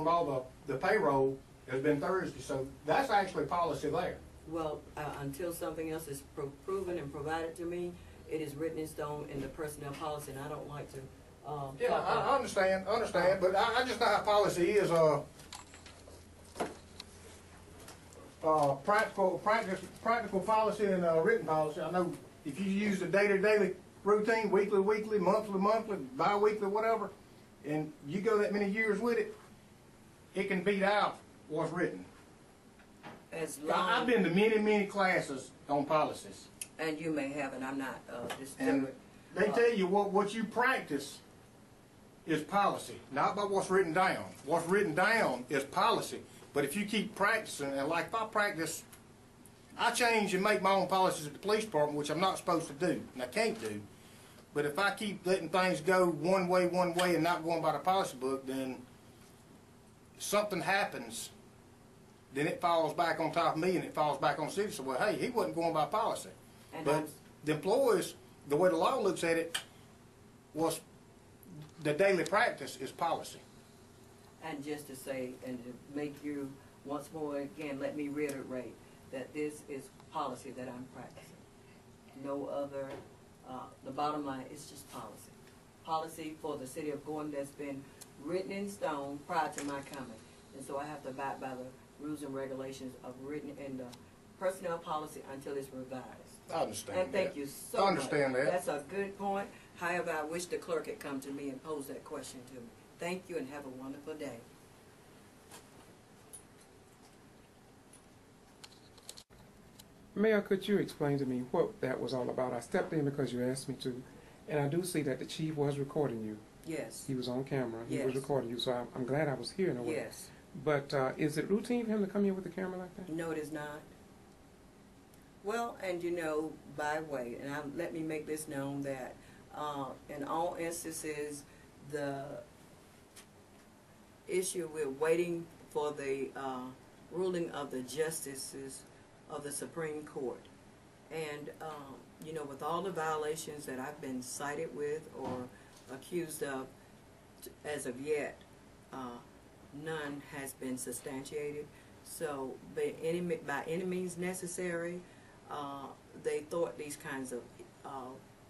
all the payroll, has been Thursday. So that's actually policy there. Well, until something else is proven and provided to me, it is written in stone in the personnel policy, and I don't like to. Yeah, I understand, but I just know how policy is. Practical policy and written policy. I know if you use the daily routine, weekly, monthly, bi-weekly, whatever, and you go that many years with it, it can beat out what's written. I've been to many classes on policies. And you may have, and I'm not and they tell you what you practice is policy, not by what's written down. What's written down is policy. But if you keep practicing, and like if I practice, I change and make my own policies at the police department, which I'm not supposed to do, and I can't do. But if I keep letting things go one way, and not going by the policy book, then something happens. Then it falls back on top of me, and it falls back on the city. So, well, hey, he wasn't going by policy. But the employees, the way the law looks at it, was the daily practice is policy. And just to say, and to make you, once more again, let me reiterate that this is policy that I'm practicing. No other, the bottom line is just policy. Policy for the city of Gordon that's been written in stone prior to my coming. And so I have to abide by the rules and regulations of written in the personnel policy until it's revised. I understand and thank that. you so much. I understand that. That's a good point. However, I wish the clerk had come to me and posed that question to me. Thank you and have a wonderful day. Mayor, could you explain to me what that was all about? I stepped in because you asked me to, and I do see that the chief was recording you. Yes. He was on camera. He Yes. was recording you, so I'm glad I was here in a way. Yes. But is it routine for him to come here with the camera like that? No, it is not. Well, and you know, by the way, and let me make this known that in all instances, the issue we're waiting for the ruling of the justices of the Supreme Court. And, you know, with all the violations that I've been cited with or accused of, as of yet, none has been substantiated. So, by any means necessary, they thought these kinds of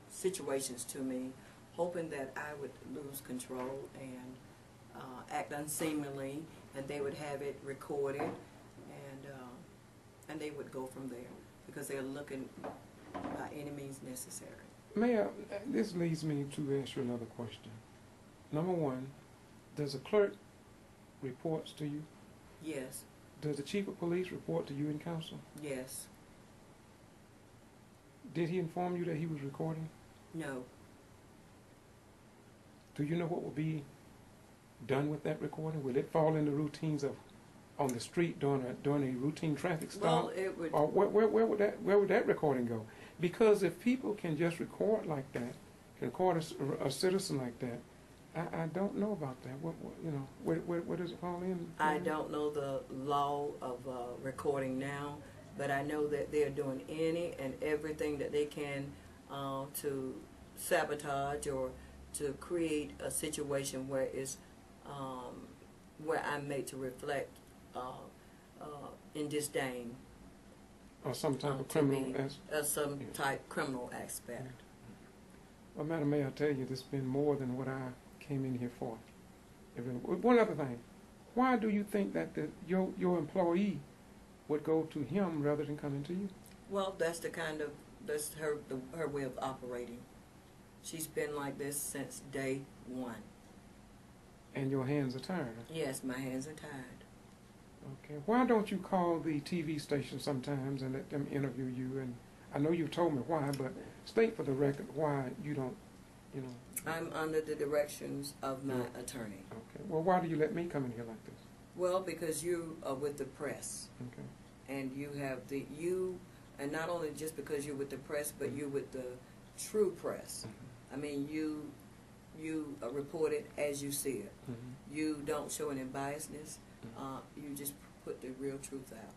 situations to me, hoping that I would lose control and act unseemly, and they would have it recorded, and they would go from there, because they're looking by any means necessary. Mayor, this leads me to ask you another question. Number one, does the clerk reports to you? Yes. Does the chief of police report to you in council? Yes. Did he inform you that he was recording? No. Do you know what will be done with that recording? Will it fall in the routines of on the street during a routine traffic stop? Well, it would. Or where would that recording go? Because if people can just record like that, can record a citizen like that, I don't know about that. You know, where does it fall in? I don't know the law of recording now, but I know that they're doing any and everything that they can to sabotage or to create a situation where it's where I'm made to reflect in disdain, or some type of criminal criminal aspect. Well, Madam Mayor, I tell you, this has been more than what I came in here for. One other thing, why do you think that your employee would go to him rather than coming to you? Well, that's her way of operating. She's been like this since day one. And your hands are tired? Yes, my hands are tired. Okay. Why don't you call the TV station sometimes and let them interview you? And I know you've told me why, but state for the record why you don't, you know. I'm under the directions of my attorney. Okay. Well, why do you let me come in here like this? Well, because you are with the press. Okay. And you have and not only just because you're with the press, but you're with the true press. Mm-hmm. I mean, you report it as you see it. Mm-hmm. You don't show any biasness. You just put the real truth out.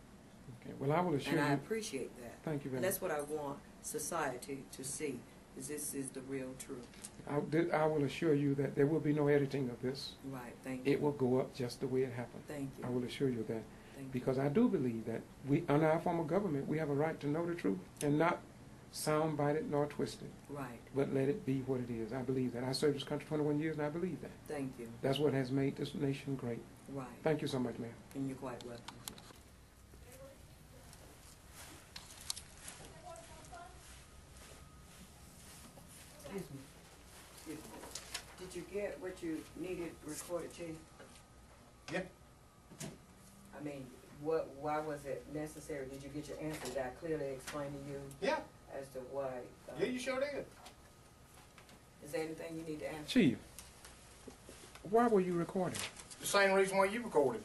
Okay. Well, I will assure you. And I appreciate that. Thank you very much. And that's what I want society to see, is this is the real truth. I will assure you that there will be no editing of this. Right, thank you. It will go up just the way it happened. Thank you. I will assure you that. Thank because you. I do believe that we, under our form of government, we have a right to know the truth and not sound-bited nor twisted. Right. But let it be what it is. I believe that. I served this country 21 years and I believe that. Thank you. That's what has made this nation great. Right. Thank you so much, ma'am. And you're quite welcome. Excuse me. Excuse me. Did you get what you needed recorded, Chief? Yeah. I mean, why was it necessary? Did you get your answer? Did I clearly explain to you? Yeah. As to why? Yeah, you sure did. Is there anything you need to answer? Chief, why were you recording? The same reason why you recorded.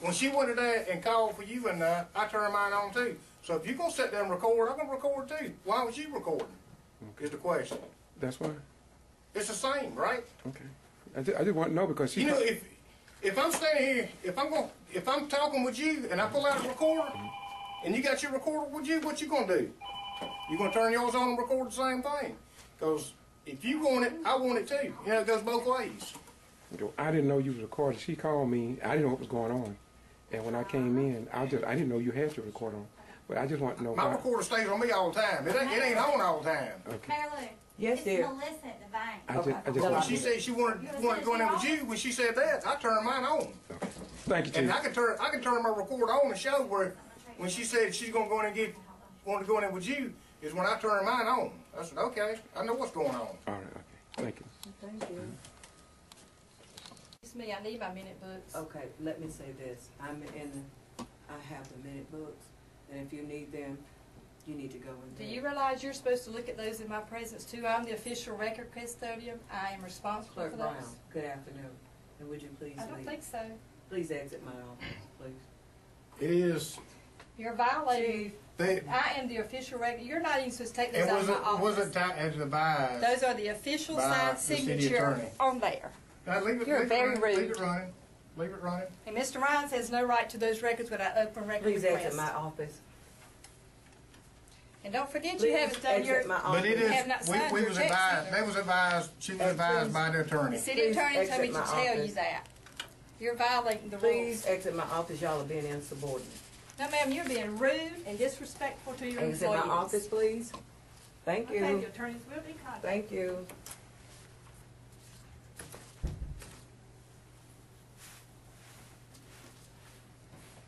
When she went there and called for you and I turned mine on too. So if you're going to sit there and record, I'm going to record too. Why was you recording? Okay. Is the question. That's why? It's the same, right? Okay. I just want to know because she... You know, if I'm standing here, if I'm talking with you and I pull out a recorder and you got your recorder with you, what you going to do? You going to turn yours on and record the same thing? Because if you want it, I want it too. You know, it goes both ways. I didn't know you was recording. She called me. I didn't know what was going on. And when I came in, I didn't know you had your recorder on. But I just want to know. My recorder stays on me all the time. It ain't on all the time. Okay. Marilyn, yes, dear. it's Melissa at the bank. I just when she said she wanted to go in there with you, when she said that, I turned mine on. Okay. Thank you, Chief. And I can turn my recorder on and show where when she said she's gonna go in and want to go in there with you is when I turn mine on. I said, okay, I know what's going on. All right, okay. Thank you. Thank you. It's me, I need my minute books. Okay, let me say this. I have the minute books, and if you need them, you need to go in Do there. you realize you're supposed to look at those in my presence too? I'm the official record custodian. I am responsible Clerk for those. Brown, good afternoon. And would you please I don't leave? think so. Please exit my office, please. It is. You're violating. Chief, I am the official record. You're not even supposed to take these out of my office. Was it advised? Those are the official signed signature on there. You're very rude. Leave it running. Leave it running. And Mr. Rhines has no right to those records without open record Please request. exit my office. And don't forget you haven't done your. But it is. We was advised. They was advised. She was advised by the attorney. The city attorney told me to tell you that. You're violating the rules. Please exit my office. Y'all are being insubordinate. No, ma'am, you're being rude and disrespectful to your employees. Exit my office, please. Thank you. Okay, the attorneys will be contacted. Thank you.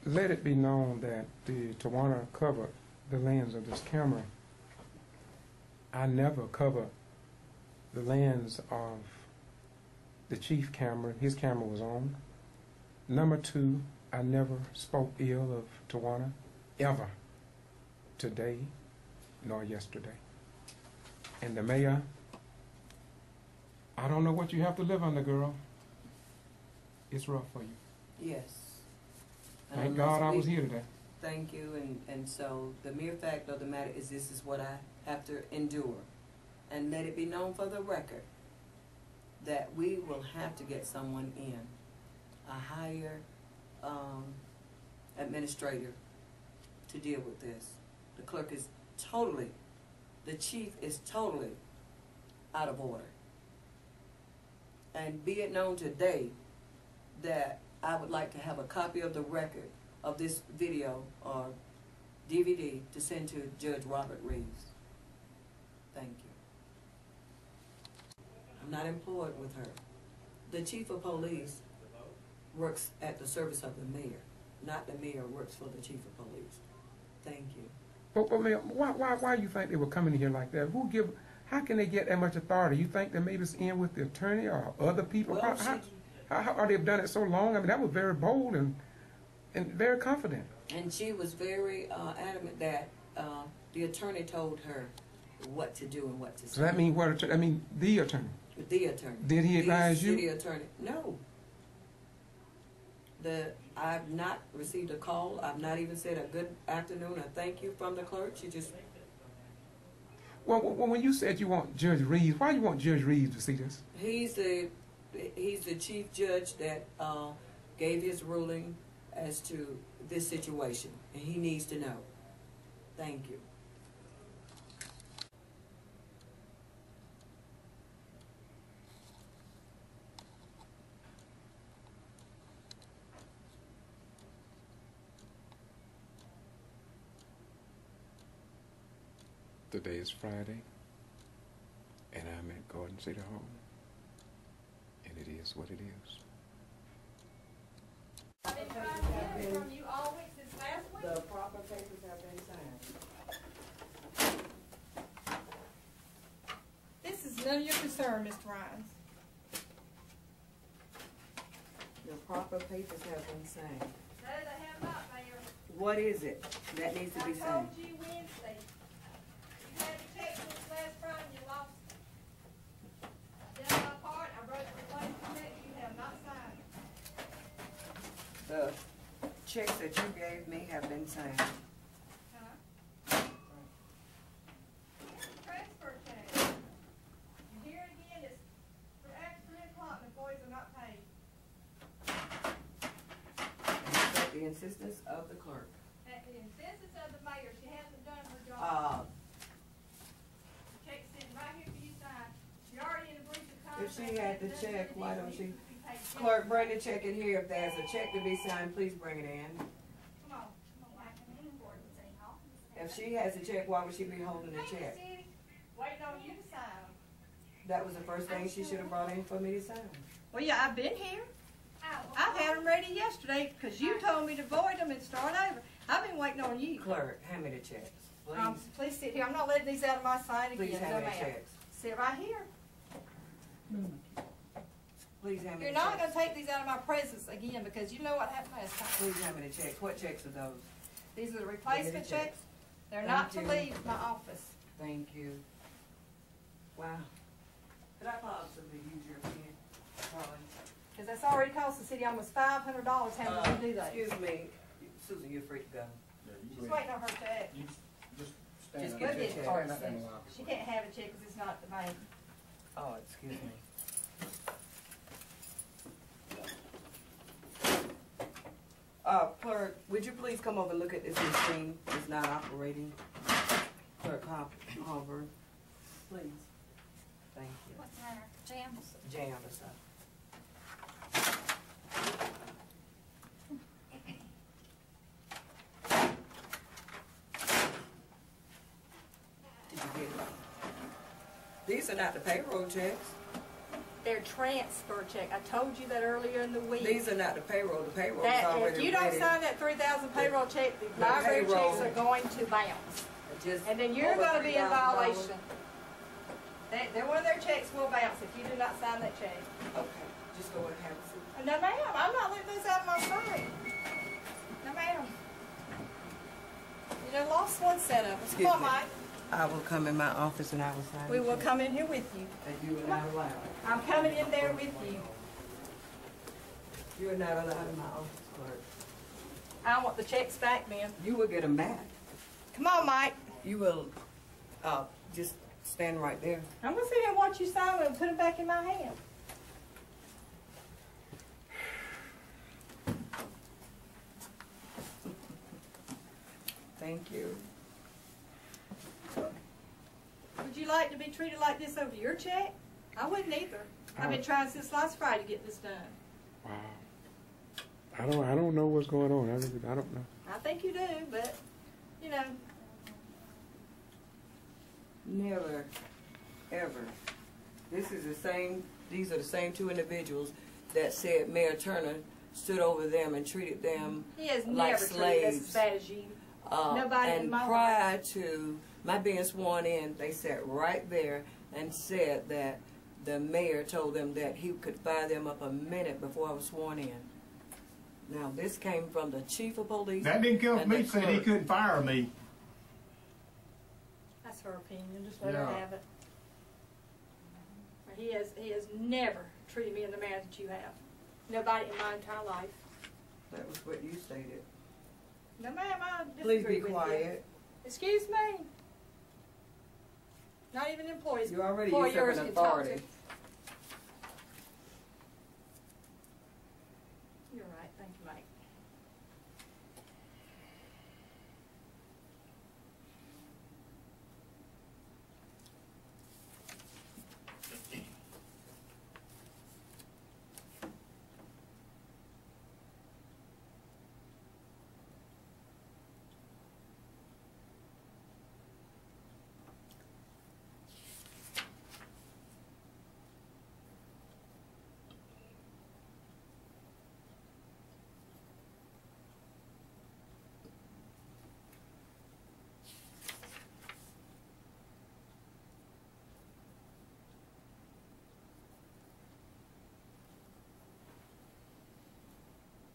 Let it be known that the Tawana covered the lens of this camera. I never covered the lens of the chief camera. His camera was on. Number two, I never spoke ill of Tawana, ever, today nor yesterday. And the mayor, I don't know what you have to live under, girl. It's rough for you. Yes. Thank God I was here today. Thank you, and so the mere fact of the matter is this is what I have to endure. And let it be known for the record that we will have to get someone in, a higher administrator to deal with this. The clerk is totally, the chief is totally out of order. And be it known today that I would like to have a copy of the record of this video or DVD to send to Judge Robert Reeves. Thank you. I'm not employed with her. The chief of police works at the service of the mayor, not the mayor works for the chief of police. Thank you. But Mayor, why you think they were coming here like that? How can they get that much authority? You think that maybe it's in with the attorney or other people? Well, how are they done it so long? I mean, that was very bold and very confident. And she was very adamant that the attorney told her what to do and what to say. So that means what attorney? I mean, the attorney. The attorney. Did he advise you? City attorney. No. I've not received a call. I've not even said a good afternoon or thank you from the clerk. She just. Well, when you said you want Judge Reeves, why you want Judge Reeves to see this? He's the chief judge that gave his ruling as to this situation, and he needs to know. Thank you. Today is Friday, and I'm at Garden City Hall, and it is what it is. I've been trying to get it from you all week since last week. The proper papers have been signed. This is none of your concern, Mr. Rhines. The proper papers have been signed. No, they have not, Mayor. What is it that needs to be I told signed? you Wednesday. You had to check since last Friday and you lost it. I did my part. I wrote the claim check. You have not signed it. The checks that you gave me have been signed. Transfer check. And here again, it's for after 3 o'clock. Employees are not paid. At the insistence of the clerk. At the insistence of the mayor, she hasn't done her job. Check's sitting right here for you to sign. You're already in a breach of contract. If she had the check, why don't she? Be paid. Clerk, bring the check in here. If there's a check to be signed, please bring it in. Come on. Like an import in City Hall. If she has a check, why would she be holding the check? Waiting on you to sign. That was the first thing she should have brought in for me to sign. Well, yeah, I've been here. I've had them ready yesterday because you told me to void them and start over. I've been waiting on you. Clerk, hand me the checks, please. Please sit here. I'm not letting these out of my sight again. Please hand me the ma'am. checks. Sit right here. Please hand me You're the not going checks. to take these out of my presence again because you know what happened last time. Please hand me the checks. What checks are those? These are the replacement checks. checks. They're Thank not to you. leave my office. Thank you. Wow. Could I possibly use your pen, Charlie? Because that's already cost the city almost $500 having to do that. Excuse me, Susan, you're free to go. She's waiting on her check. You just stand Just up get there. your check. Stand up there and lock it. She can't have a check because it's not the bank. Oh, excuse me. Clerk, would you please come over and look at this machine? It's not operating. Clerk Harvard, please. Thank you. What's the matter? Jams? Jam or something. Did you get it? These are not the payroll checks. Their transfer check. I told you that earlier in the week. These are not the payroll. The payroll is That already if you don't ready. sign that 3,000 payroll check, the library payroll. checks are going to bounce. Just And then you're over going to be in $3,000. violation. They're one of their checks will bounce if you do not sign that check. Okay, just go and have a seat. No, ma'am, I'm not letting this out of my sight. No, ma'am. You done lost one set of us. Excuse Come on, me. Mike. I will come in my office and I will sign. We the will check. come in here with you. And you are not allowed. I'm coming in there with you. You are not allowed in my office, clerk. I want the checks back, ma'am. You will get them back. Come on, Mike. You will, just stand right there. I'm going to sit here and watch you sign them and put them back in my hand. Thank you. Would you like to be treated like this over your check? I wouldn't either. I've been trying since last Friday to get this done. Wow. I don't know what's going on. I don't know. I think you do, but, you know. Never, ever. These are the same two individuals that said Mayor Turner stood over them and treated them He has like never treated us as slaves. bad as you. Nobody in and my prior to my being sworn in, they sat right there and said that the mayor told them that he could fire them up a minute before I was sworn in. Now, this came from the chief of police. That didn't come and from me the saying he clerk. couldn't fire me. That's her opinion. Just let her Yeah. have it. He has never treated me in the manner that you have. Nobody in my entire life. That was what you stated. No, ma'am, I Please disagree be with quiet. You. Excuse me. Not even employees. You already employers usurping can talk to. authority. You're right. Thank you, Mike.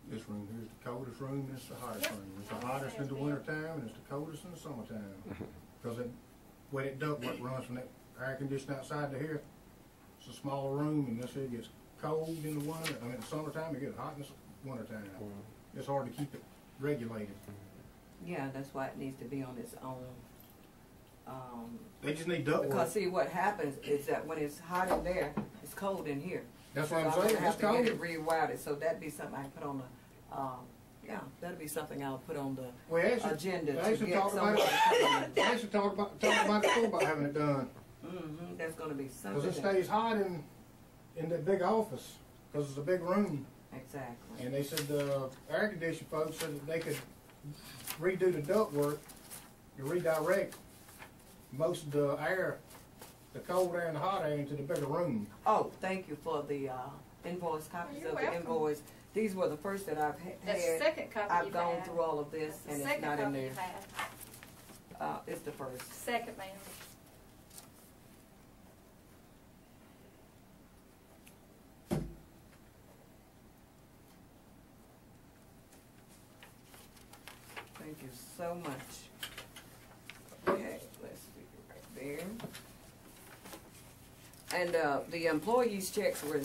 This room here's the coldest room, and it's the hottest room. It's the hottest in the wintertime, and it's the coldest in the summertime. Because the way that ductwork runs from that air conditioner outside to here, it's a smaller room, and this here gets cold in the winter. I mean, in the summertime, it gets hot in the wintertime. It's hard to keep it regulated. Yeah, that's why it needs to be on its own. They just need ductwork. Because see, what happens is that when it's hot in there, it's cold in here. That's So what I'm gonna saying. have It's to get cold. it rerouted. So that'd be something I can put on the, yeah, that'd be something I'll put on the We actually, agenda they to actually get talked about someone it. to come in. They actually talked about it before about having it done. Mm-hmm, that's gonna be something. Because it that- stays hot in that big office, because it's a big room. Exactly. And they said the air conditioning folks said that they could redo the ductwork to redirect most of the air, the cold air and the hot air into the bigger room. Oh, thank you for the invoice, copies You're of the welcome. invoice. These were the first that I've That's the had. second copy I've you've gone had. through all of this, That's the and it's second not in copy there. you've had. It's the first. Second, ma'am. Thank you so much. Okay, let's be right there. And the employees' checks were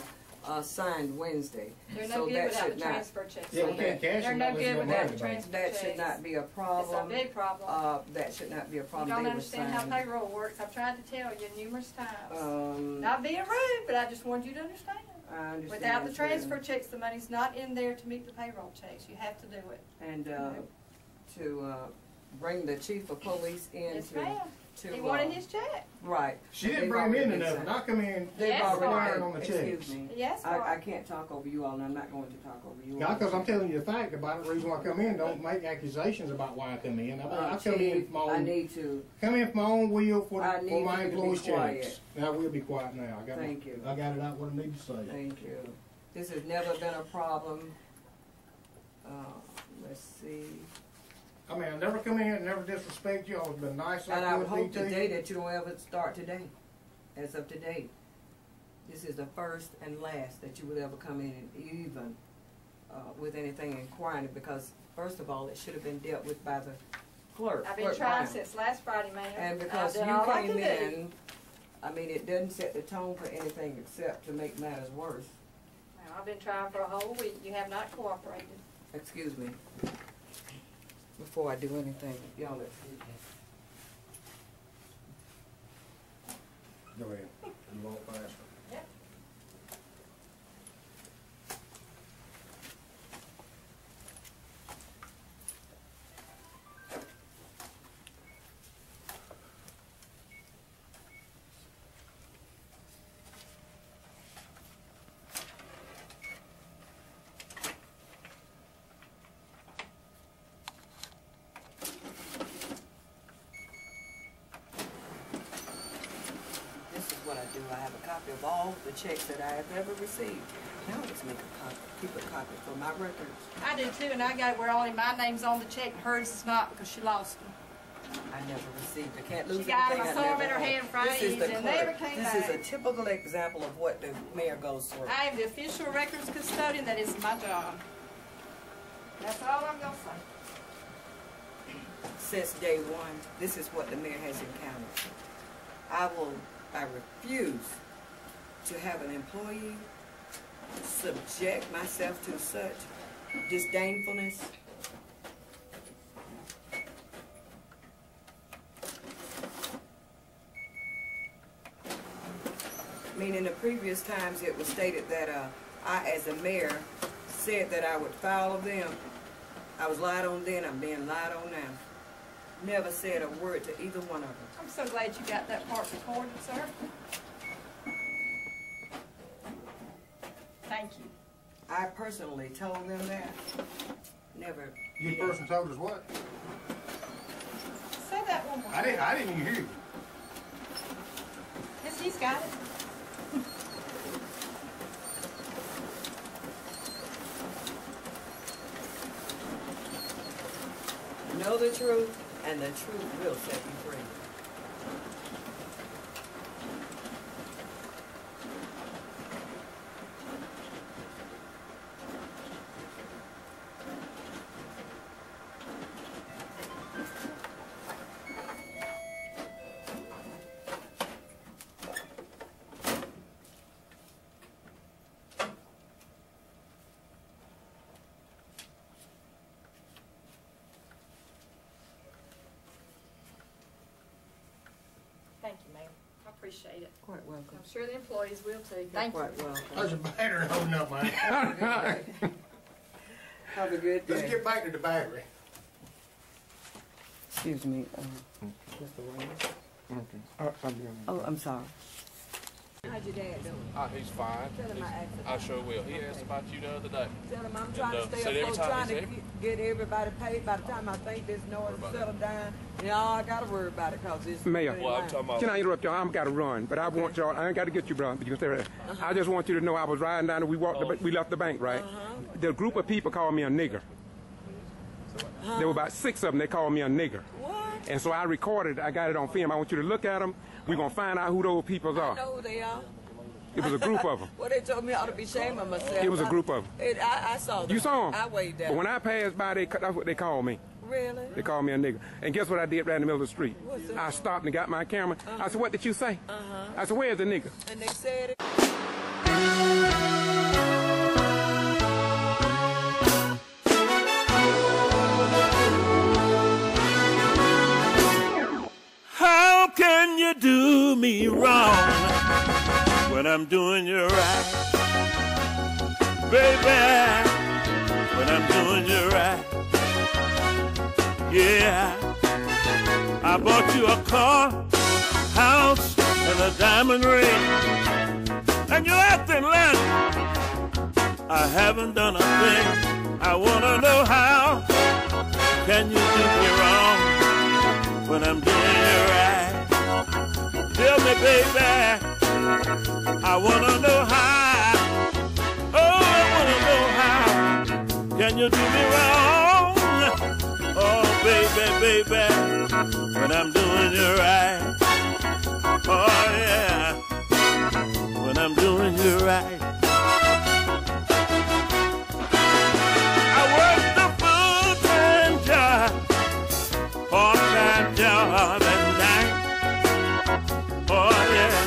signed Wednesday. They're no So good that without should the not, transfer checks. Yeah, we can't cash They're them no unless good we got without money the back. transfer that checks. should not be a problem. It's a big problem. That should not be a You problem. don't They were understand how signed. payroll works. I've tried to tell you numerous times. Um, Not being rude, but I just wanted you to understand. I understand. Without the too. transfer checks, the money's not in there to meet the payroll checks. You have to do it. And to bring the chief of police in Yes, ma'am. to He wanted his check. right. She didn't They've bring him in already enough, been and I come in. They've Yes, already Lord. On the excuse checks. me. Yes, I Lord. can't talk over you all, and I'm not going to talk over you all. Not because I'm telling you the fact about it. The reason why I come in, don't make accusations about why I come in. I come in Chief, for my I own, need to. come in for my own will for I need my you to be employees' quiet. checks. Now we'll be quiet now. I got Thank you. I got it out what I need to say. Thank you. This has never been a problem. Let's see. I mean, I never come in and never disrespect you. I've been nice And like I I would would be hope to today you. that you don't ever start today. As of today. This is the first and last that you would ever come in and even with anything inquiring, because first of all, it should have been dealt with by the clerk. I've been Clerk trying Brown. since last Friday, ma'am. And because you I've done all I came can do. in, I mean, it doesn't set the tone for anything except to make matters worse. Now, I've been trying for a whole week. You have not cooperated. Excuse me. Before I do anything, y'all let's see. Go ahead. You won't faster. Yep. This is what I do. I have a copy of all the checks that I have ever received. Now let's make a copy, keep a copy for my records. I do too, and I got it where only my name's on the check, hers is not because she lost them. I never received. I can't lose She got anything. them, I I saw them never in her had. hand Friday This is the evening, never clerk. came This back. is a typical example of what the mayor goes through. I am the official records custodian. That is my job. That's all I'm going to say. Since day one, this is what the mayor has encountered. I refuse to have an employee subject myself to such disdainfulness. I mean, in the previous times, it was stated that I, as a mayor, said that I would follow them. I was lied on then, I'm being lied on now. Never said a word to either one of them. I'm so glad you got that part recorded, sir. Thank you. I personally told them that. Never. You person told us what? Say that one more I didn't even hear you. Yes, he's got it. Know the truth, and the truth will set you free. Thank you, ma'am. I appreciate it. Quite welcome. I'm sure the employees will too. Thank you. Quite welcome. How's your battery holding up, man? Have a good day. Let's get back to the battery. Excuse me, Mr. Williams. Okay. Oh, I'm sorry. How's your dad doing? He's fine. Tell him I asked I sure will. He asked about you the other day. Tell him I'm trying to said stay every afloat, time trying he to said- get everybody paid. By the time I think this noise is settled down, you know, I gotta worry about it because it's Mayor. Well, I'm talking about. Can I interrupt y'all? I've got to run, but I want y'all. I ain't got to get you, bro. But you can stay right there. I just want you to know I was riding down and we walked. We left the bank, right? The group of people called me a nigger. There were about 6 of them. They called me a nigger, What? and so I recorded. I got it on film. I want you to look at them. We're gonna find out who those people I are. know who they are. It was a group of them. Well, they told me I ought to be ashamed of myself. It was a group of them. I saw them. You saw them? I waved But down. when I passed by, that's what they called me. Really? They called me a nigger. And guess what I did right in the middle of the street? What's that? I stopped and got my camera. I said, what did you say? I said, where's the nigger? And they said it. me wrong when I'm doing you right. Baby, when I'm doing you right. Yeah, I bought you a car, house, and a diamond ring, and you're acting like I haven't done a thing. I wanna know how can you do me wrong when I'm doing you right? Tell me, baby, I wanna know how. Oh, I wanna know how can you do me wrong? Oh, baby, baby, when I'm doing you right. Oh, yeah, when I'm doing you right. I work the full-time job, part-time job at night. Oh, yeah.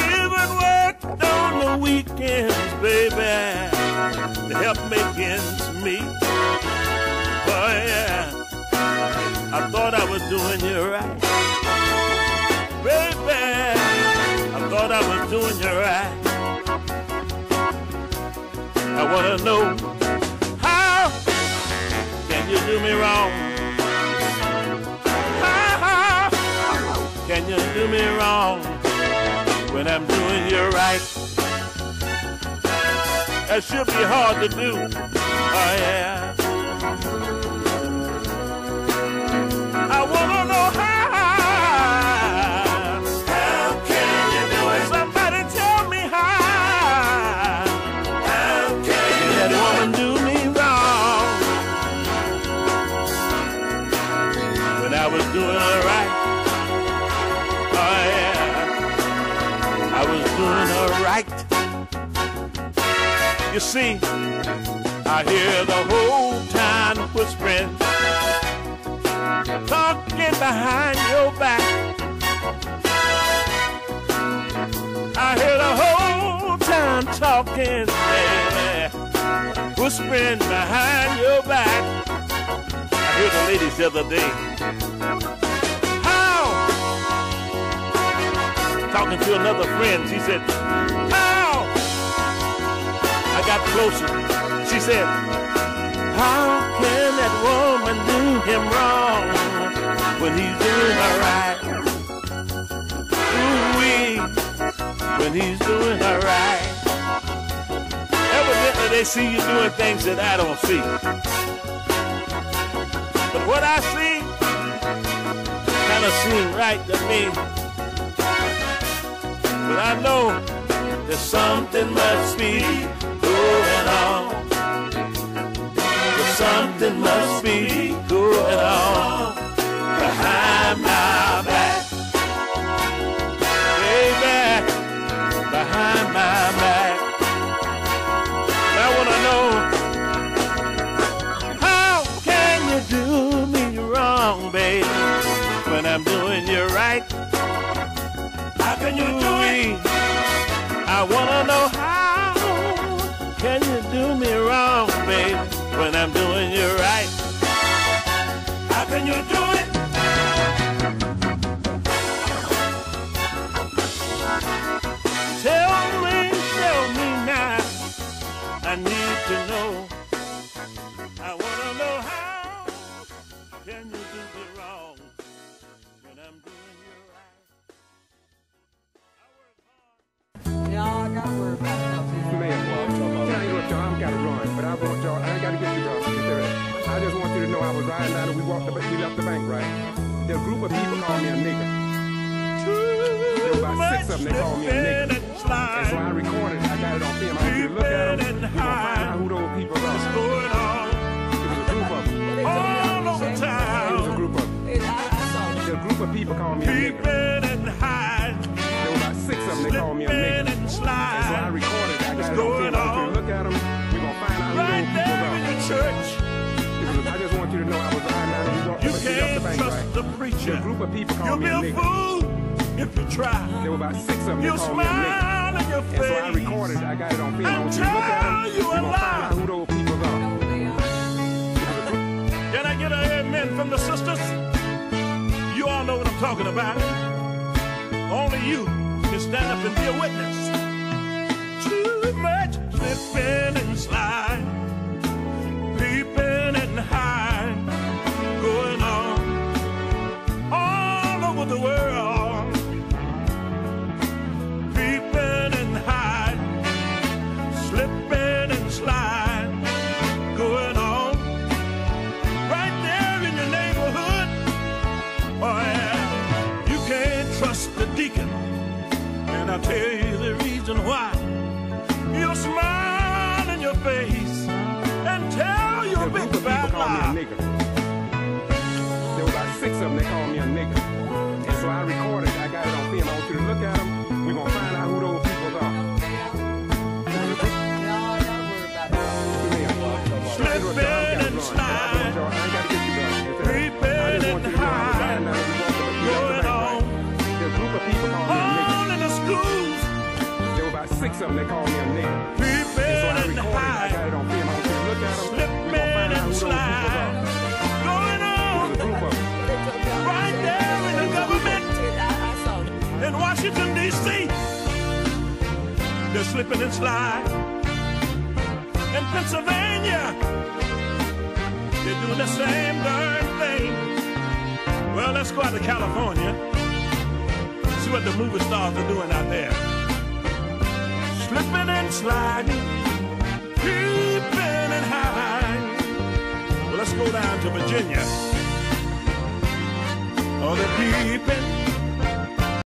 Even worked on the weekends, baby, to help make ends meet. Oh, yeah. I thought I was doing you right. Baby, I thought I was doing you right. I want to know, how can you do me wrong? How can you do me wrong when I'm doing you right? That should be hard to do. Oh, yeah. I want to know how. How can you do it? Somebody tell me how. How can that woman do me wrong when I was doing her right? Oh, yeah. I was doing her right. You see, I hear the whole town whispering, talking behind your back. I hear the whole town talking, baby, whispering behind your back. I heard the ladies the other day, how? Talking to another friend, she said, how? I got closer. She said, how can that woman do him wrong when he's doing her right? Ooh-wee, when he's doing her right. Evidently they see you doing things that I don't see. But what I see kind of seems right to me. But I know there's something must be going on. Something must be going on behind my back. Baby, behind my back. I want to know, how can you do me wrong, baby, when I'm doing you right? How can you do it? I want to know, how can you do me wrong, baby, when I'm doing you right? How can you do it? Tell me now. I need to know. I want to know, how can you do me wrong when I'm doing you right? Yeah, I gotta worry about something. Man, can I interrupt y'all? I've got to run, but I want y'all, I ain't got to get you y'all. I just want you to know I was riding down and we left the bank, right? There a group of people called me a nigger. There were about 6 of them, they called me a nigger. And so I recorded it, I got it on film. I want you to look at them, we're going to find out who those people are. It was a group of them. All over town. It was a group of them. There a group of people called me a nigger. There were about 6 of them, they called me a nigger. And so I recorded it, I got it on film. I want you to look at them, we're going to find out who those people are. I just want you to know I was riding down and we left the bank, right? There a group of people called me a nigger. If you try, there were about 6 of them that called me a nigger. And so I recorded it, I got it on film. I want you to look at them, we're going to find out who those people are. Can I get an amen from the sisters? You all know what I'm talking about. Only you can stand up and be a witness. Too much slipping and slide, peeping and hide, going on all over the world. Peeping and hide, slipping and slide, going on right there in your neighborhood. Oh yeah, you can't trust the deacon, and I'll tell you the reason why. You'll smile in your face and tell you a big bad lie. There were about 6 of them that called me a nigger. And so I recorded, I got it on film. I want you to look at them. We're going to find out who those people are. Slipping and slide, creeping and hide, going on all in the schools. There were about 6 of them that called me a nigger. Creeping and hide, I got it on film. I want you to look at them. slipping and slide, going on right there in the government in Washington, D.C. They're slipping and slide. In Pennsylvania, they're doing the same darn thing. Well, let's go out to California, see what the movie stars are doing out there. Slipping and sliding, creeping and hiding. Well, let's go down to Virginia. Oh, they're peeping